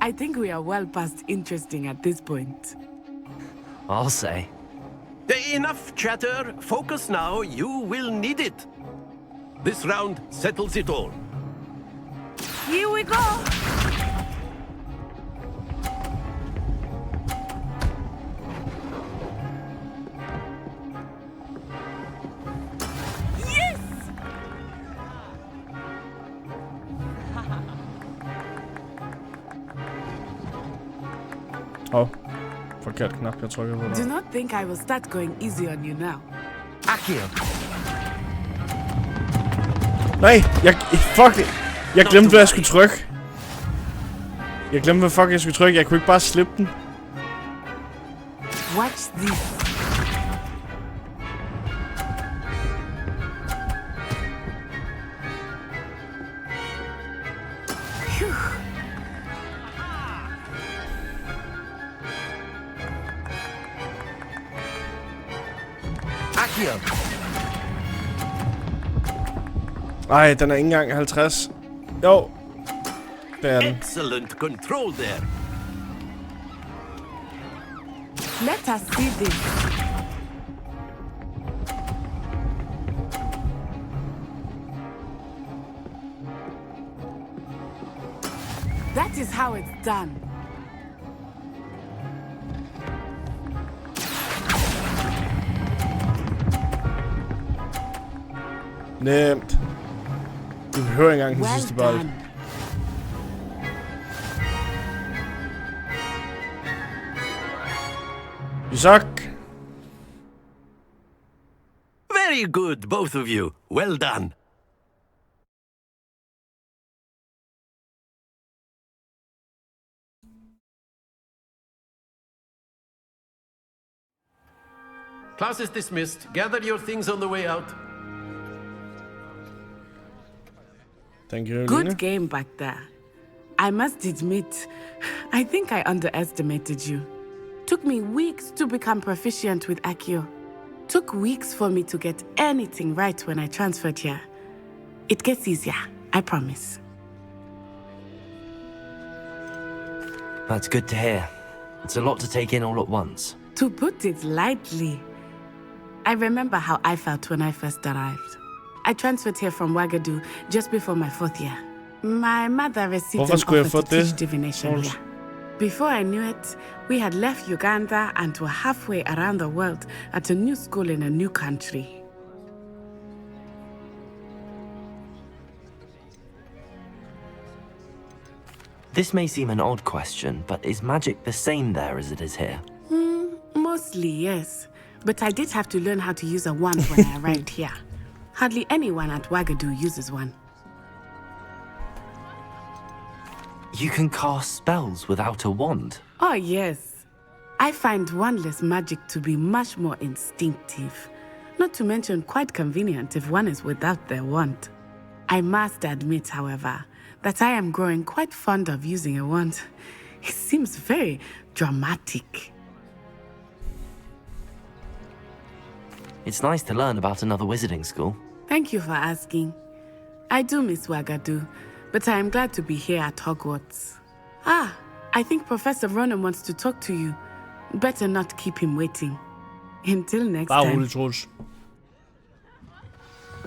[SPEAKER 20] I think we are well past interesting at this point.
[SPEAKER 5] I'll say.
[SPEAKER 21] Enough chatter. Focus now. You will need it. This round settles it all.
[SPEAKER 20] Here we go! Yes!
[SPEAKER 1] Åh, forkert knap, jeg trykker på
[SPEAKER 20] Do
[SPEAKER 1] der.
[SPEAKER 20] not think I will start going easy on you now.
[SPEAKER 15] Accio.
[SPEAKER 1] Nej, fuck det. Jeg glemte, hvad jeg skulle trykke. Jeg glemte, hvad fuck jeg skulle trykke. Jeg kunne ikke bare slippe den.
[SPEAKER 20] Watch this. Phew.
[SPEAKER 15] Accio.
[SPEAKER 1] Ej, den er ikke engang 50. Jo. Det er den.
[SPEAKER 21] Excellent control there.
[SPEAKER 20] Let us see this. That is how it's done.
[SPEAKER 1] Nemt. Du behøver ikke engang den
[SPEAKER 20] Well
[SPEAKER 1] sidste bold.
[SPEAKER 20] done.
[SPEAKER 1] You suck.
[SPEAKER 21] Very good, both of you. Well done. Class is dismissed. Gather your things on the way out.
[SPEAKER 1] Thank you,
[SPEAKER 20] Good
[SPEAKER 1] Lina.
[SPEAKER 20] game back there. I must admit, I think I underestimated you. Took me weeks to become proficient with Accio. Took weeks for me to get anything right when I transferred here. It gets easier, I promise.
[SPEAKER 5] That's good to hear. It's a lot to take in all at once.
[SPEAKER 20] To put it lightly, I remember how I felt when I first arrived. I transferred here from Wagadu just before my 4th year. My mother received
[SPEAKER 1] Hvorfor
[SPEAKER 20] an
[SPEAKER 1] skulle jeg
[SPEAKER 20] offer
[SPEAKER 1] få
[SPEAKER 20] to teach
[SPEAKER 1] det?
[SPEAKER 20] divination here. Before I knew it, we had left Uganda and were halfway around the world at a new school in a new country.
[SPEAKER 5] This may seem an odd question, but is magic the same there as it is here?
[SPEAKER 20] Mostly, yes. But I did have to learn how to use a wand when I arrived here. Hardly anyone at Wagadu uses one.
[SPEAKER 5] You can cast spells without a wand?
[SPEAKER 20] Oh, yes. I find wandless magic to be much more instinctive. Not to mention quite convenient if one is without their wand. I must admit, however, that I am growing quite fond of using a wand. It seems very dramatic.
[SPEAKER 5] It's nice to learn about another wizarding school.
[SPEAKER 20] Thank you for asking. I do miss Wagadu, but I am glad to be here at Hogwarts. Ah, I think Professor Ronan wants to talk to you. Better not keep him waiting. Until next time.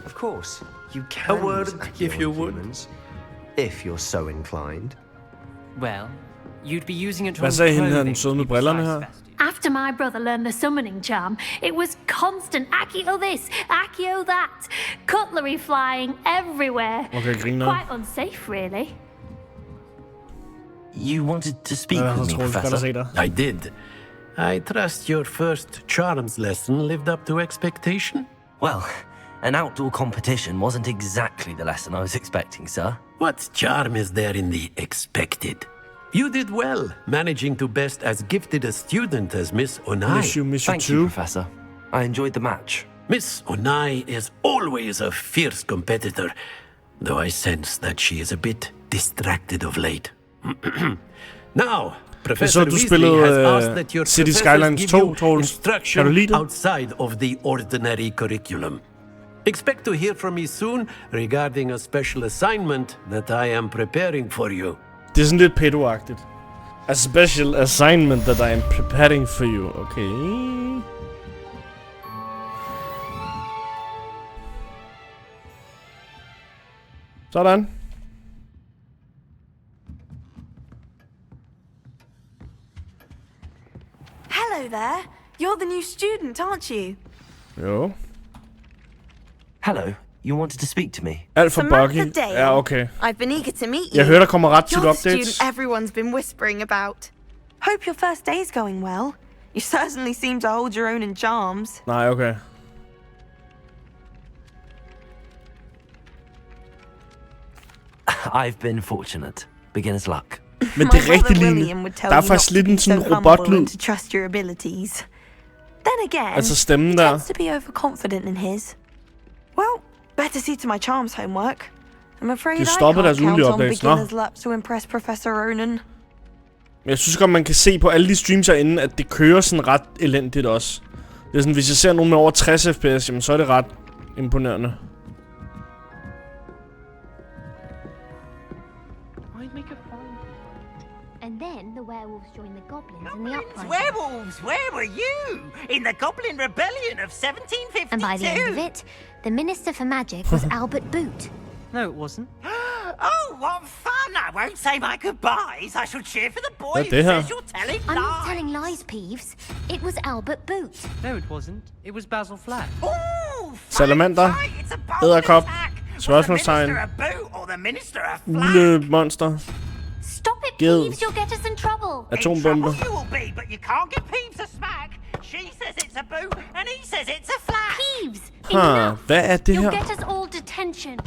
[SPEAKER 18] Of course, you can
[SPEAKER 21] A word,
[SPEAKER 18] use Accio
[SPEAKER 21] if you
[SPEAKER 18] on
[SPEAKER 21] would.
[SPEAKER 18] humans, if you're so inclined.
[SPEAKER 3] Well, you'd be using it
[SPEAKER 1] Hvad
[SPEAKER 3] on
[SPEAKER 1] sagde hende her, den
[SPEAKER 3] clothing
[SPEAKER 1] søde
[SPEAKER 3] to
[SPEAKER 1] med
[SPEAKER 3] be
[SPEAKER 1] brillerne
[SPEAKER 3] precise
[SPEAKER 1] her?
[SPEAKER 3] best.
[SPEAKER 22] After my brother learned the summoning charm, it was constant Accio this, Accio that, cutlery flying everywhere.
[SPEAKER 1] Okay, griner.
[SPEAKER 22] Quite unsafe, really.
[SPEAKER 5] You wanted to speak with me, Professor?
[SPEAKER 21] I did. I trust your first charms lesson lived up to expectation?
[SPEAKER 5] Well, an outdoor competition wasn't exactly the lesson I was expecting, sir.
[SPEAKER 21] What charm is there in the expected? You did well, managing to best as gifted a student as Miss Onai.
[SPEAKER 5] Thank you, Professor. I enjoyed the match.
[SPEAKER 21] Miss Onai is always a fierce competitor, though I sense that she is a bit distracted of late. Now, Professor
[SPEAKER 1] du
[SPEAKER 21] Weasley
[SPEAKER 1] spillede,
[SPEAKER 21] has asked that your
[SPEAKER 1] City
[SPEAKER 21] professors
[SPEAKER 1] Skylines
[SPEAKER 21] give
[SPEAKER 1] 2,
[SPEAKER 21] you
[SPEAKER 1] Troels. Kan du lide
[SPEAKER 21] instruction
[SPEAKER 1] det?
[SPEAKER 21] outside of the ordinary curriculum. Expect to hear from me soon regarding a special assignment that I am preparing for you.
[SPEAKER 1] Det er sådan lidt pedo-agtigt. A special assignment that I am preparing for you. Okay. Sådan.
[SPEAKER 8] Hello there. You're the new student, aren't you?
[SPEAKER 1] Jo.
[SPEAKER 5] Hello. You wanted to speak to me?
[SPEAKER 1] Alt for
[SPEAKER 8] Samantha
[SPEAKER 1] buggy.
[SPEAKER 8] Dale.
[SPEAKER 1] Ja, okay.
[SPEAKER 8] I've been eager to meet you.
[SPEAKER 1] Jeg hører, der kommer ret tit
[SPEAKER 8] You're the
[SPEAKER 1] updates.
[SPEAKER 8] student everyone's been whispering about. Hope your first day's going well. You certainly seem to hold your own in charms.
[SPEAKER 1] Nej, okay.
[SPEAKER 5] I've been fortunate. Beginner's luck.
[SPEAKER 1] Men det er rigtig lignende. Der er faktisk lidt en sådan robotlyd.
[SPEAKER 8] To trust your abilities. Then again,
[SPEAKER 1] Altså stemmen
[SPEAKER 8] he
[SPEAKER 1] der.
[SPEAKER 8] tends to be overconfident in his. Well, better see to my charms homework. I'm afraid
[SPEAKER 1] De
[SPEAKER 8] I
[SPEAKER 1] stopper
[SPEAKER 8] can't
[SPEAKER 1] deres
[SPEAKER 8] count
[SPEAKER 1] ugenlige
[SPEAKER 8] on
[SPEAKER 1] updates. Nå.
[SPEAKER 8] beginner's luck to impress Professor Ronan.
[SPEAKER 1] Men jeg synes godt, man kan se på alle de streams herinde, at det kører sådan ret elendigt også. Det er sådan, hvis jeg ser nogen med over 60 fps, jamen så er det ret imponerende.
[SPEAKER 7] And then the werewolves joined the goblins in the uprising.
[SPEAKER 23] Werewolves, where were you? In the Goblin Rebellion of 1752?
[SPEAKER 7] And by the end of it, the Minister for Magic was Albert Boot.
[SPEAKER 3] No, it wasn't.
[SPEAKER 23] Oh, what fun! I won't say my goodbyes. I shall cheer for the boy
[SPEAKER 1] Hvad er
[SPEAKER 23] who
[SPEAKER 1] det her?
[SPEAKER 23] says you're telling
[SPEAKER 7] I'm not
[SPEAKER 23] lies.
[SPEAKER 7] telling lies, Peeves. It was Albert Boot.
[SPEAKER 3] No, it wasn't. It was Basil Flack.
[SPEAKER 1] Salamander. Edderkop. Spørgsmålstegn.
[SPEAKER 23] Minister of Boot or the Minister of Flack.
[SPEAKER 1] Ulemonster.
[SPEAKER 7] Stop it,
[SPEAKER 1] Ged.
[SPEAKER 7] Peeves. You'll get us in trouble.
[SPEAKER 1] Atombombe.
[SPEAKER 23] You will be, but you can't give Peeves a smack. She says it's a boot, and he says it's a flack.
[SPEAKER 7] Peeves,
[SPEAKER 1] Hvad er det
[SPEAKER 7] you'll
[SPEAKER 1] her?
[SPEAKER 7] get us all detention.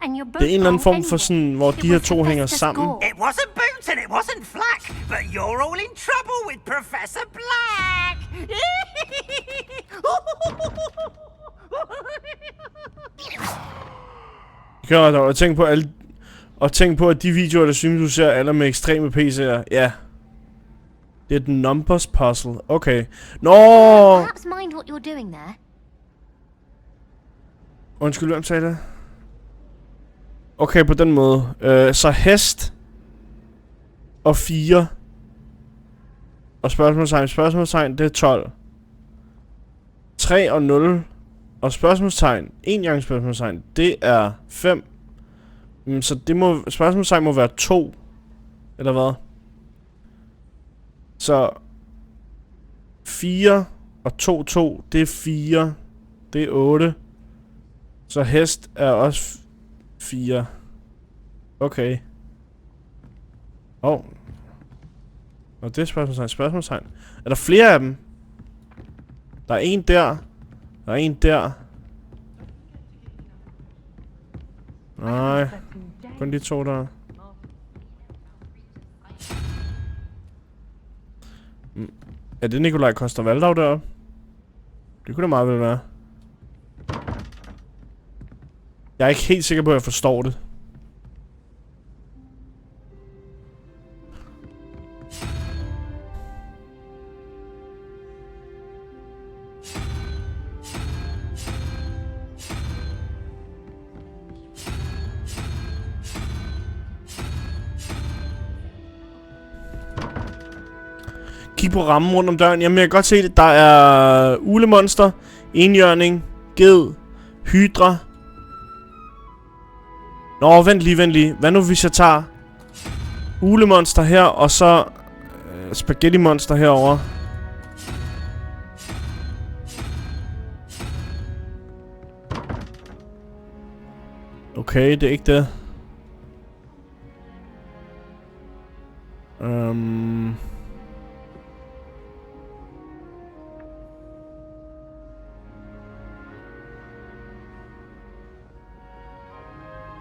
[SPEAKER 7] And you're both
[SPEAKER 1] Det er en eller anden
[SPEAKER 7] wrong
[SPEAKER 1] form for sådan, hvor de her to hænger sammen.
[SPEAKER 23] It wasn't Boot and it wasn't Flack, but you're all in trouble with Professor Black.
[SPEAKER 1] Gør det, og tænk på alle... Og tænk på, at de videoer, der synes, du ser, alle med ekstreme PC'er. Ja. Det er et numbers puzzle. Okay. Nå!
[SPEAKER 7] Perhaps mind what you're doing there.
[SPEAKER 1] Undskyld, hvem sagde det? Okay, på den måde. Så hest. Og 4. Og spørgsmålstegn, det er 12. 3 og 0. Og spørgsmålstegn, 1 gang spørgsmålstegn, det er 5. Så det må, spørgsmålstegn må være 2. Eller hvad? Så 4 og 2, 2, det er 4. Det er 8. Så hest er også 4. Okay. Og det er spørgsmålstegn. Er der flere af dem? Der er en der. Der er en der. Nej. Kun de 2 der. Er det Nikolaj Koster-Valdau deroppe? Det kunne da meget vel være. Jeg er ikke helt sikker på, at jeg forstår det. Kig på rammen rundt om døren. Jamen, jeg kan godt se det. Der er ulemonster, enhjørning, ged, hydra. Nå, vent lige. Hvad nu, hvis jeg tager ulemonster her, og så spaghetti-monster herover? Okay, det er ikke det.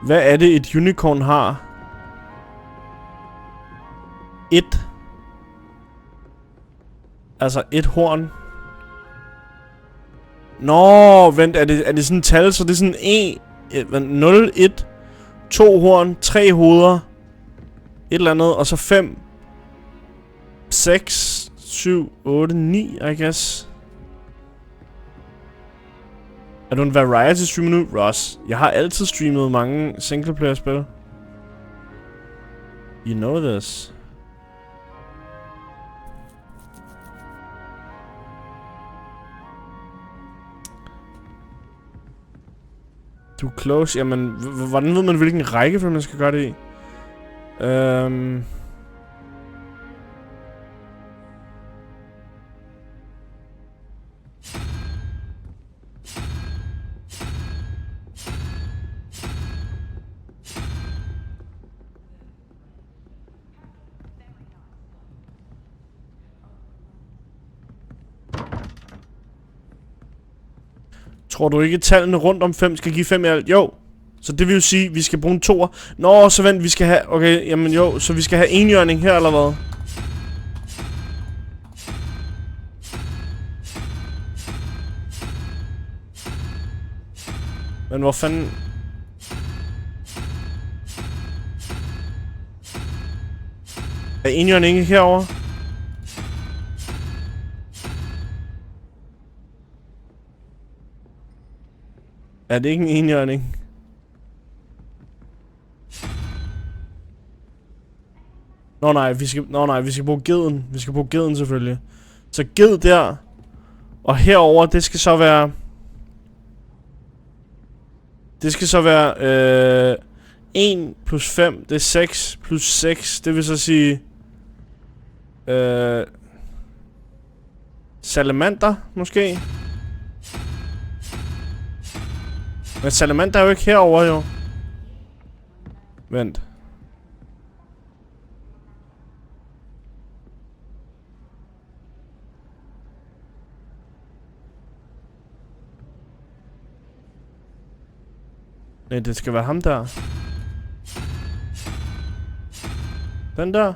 [SPEAKER 1] Hvad er det, et unicorn har? Altså et horn. Nå, vent, er det sådan et tal, så det er sådan 0, 1, 2 horn, 3 hoveder, et eller andet, og så 5, 6, 7, 8, 9, I guess. Er du en variety streamer nu, Ross? Jeg har altid streamet mange singleplayer-spil. You know this. Du er close. Jamen, hvordan ved man, hvilken rækkefølge man skal gøre det i? Tror du ikke, at tallene rundt om 5 skal give 5 i alt? Jo. Så det vil jo sige, at vi skal bruge en 2'er. Nå, så vent, vi skal have... Okay, jamen jo. Så vi skal have enhjørning her, eller hvad? Men hvor fanden... Er enhjørning ikke herovre? Er det ikke en enhjørning? Nå nej, vi skal bruge geden. Vi skal bruge geden selvfølgelig. Så ged der. Og herover, det skal så være... Det skal så være 1 plus 5, det er 6 plus 6. Det vil så sige... salamander, måske? Men salamander er jo ikke herover jo. Vent. Nej, det skal være ham der. Den der.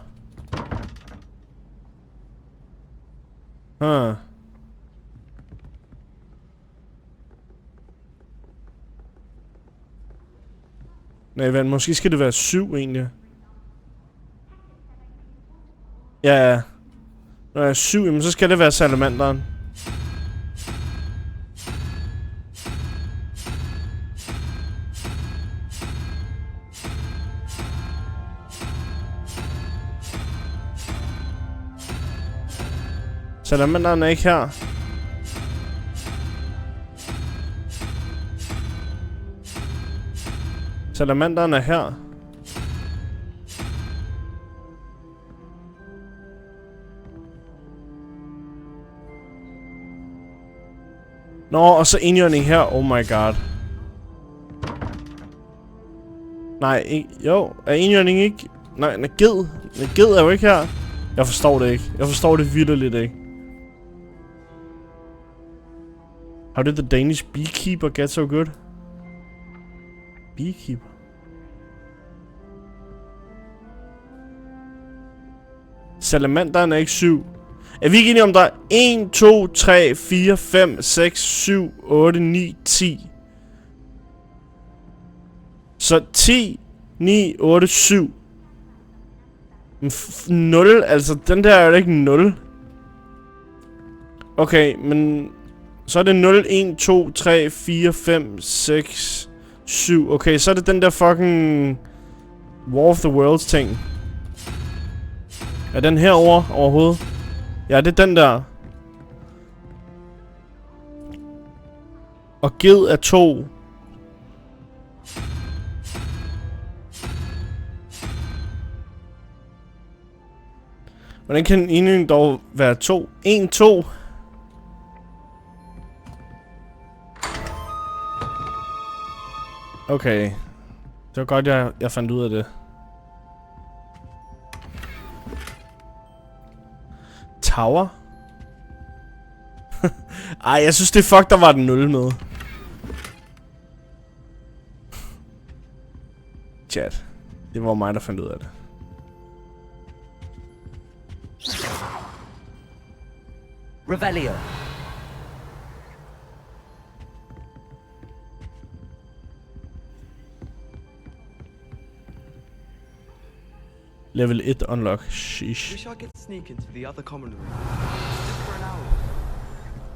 [SPEAKER 1] Nej, vent, måske skal det være 7 egentlig. Ja. Når jeg er 7, jamen, så skal det være salamanderen. Salamanderen er ikke her. Salamanderen er her. Nå, og så enhjørning her. Oh my god. Nej, jo. Er enhjørning ikke... Nej, en ged. En ged er jo ikke her. Jeg forstår det ikke. Jeg forstår det vitterligt ikke. How did the Danish beekeeper get so good? Beekeeper? Salamanderen er ikke 7. Er vi ikke enige om, der er 1, 2, 3, 4, 5, 6, 7, 8, 9, 10? Så 10, 9, 8, 7. 0, altså den der er jo ikke 0. Okay, men... Så er det 0, 1, 2, 3, 4, 5, 6, 7. Okay, så er det den der fucking... War of the Worlds ting. Er den herovre overhovedet? Ja, det er den der. Og ged er 2. Hvordan kan en enhjørning dog være 2? 1, 2. Okay. Det var godt, jeg fandt ud af det. Tower? Ej, jeg synes det er fuck, der var den 0 med. Chat. Det var mig, der fandt ud af det.
[SPEAKER 15] Revelio.
[SPEAKER 1] Level 1 unlock. Sheesh.
[SPEAKER 19] Wish I could sneak into the other common room.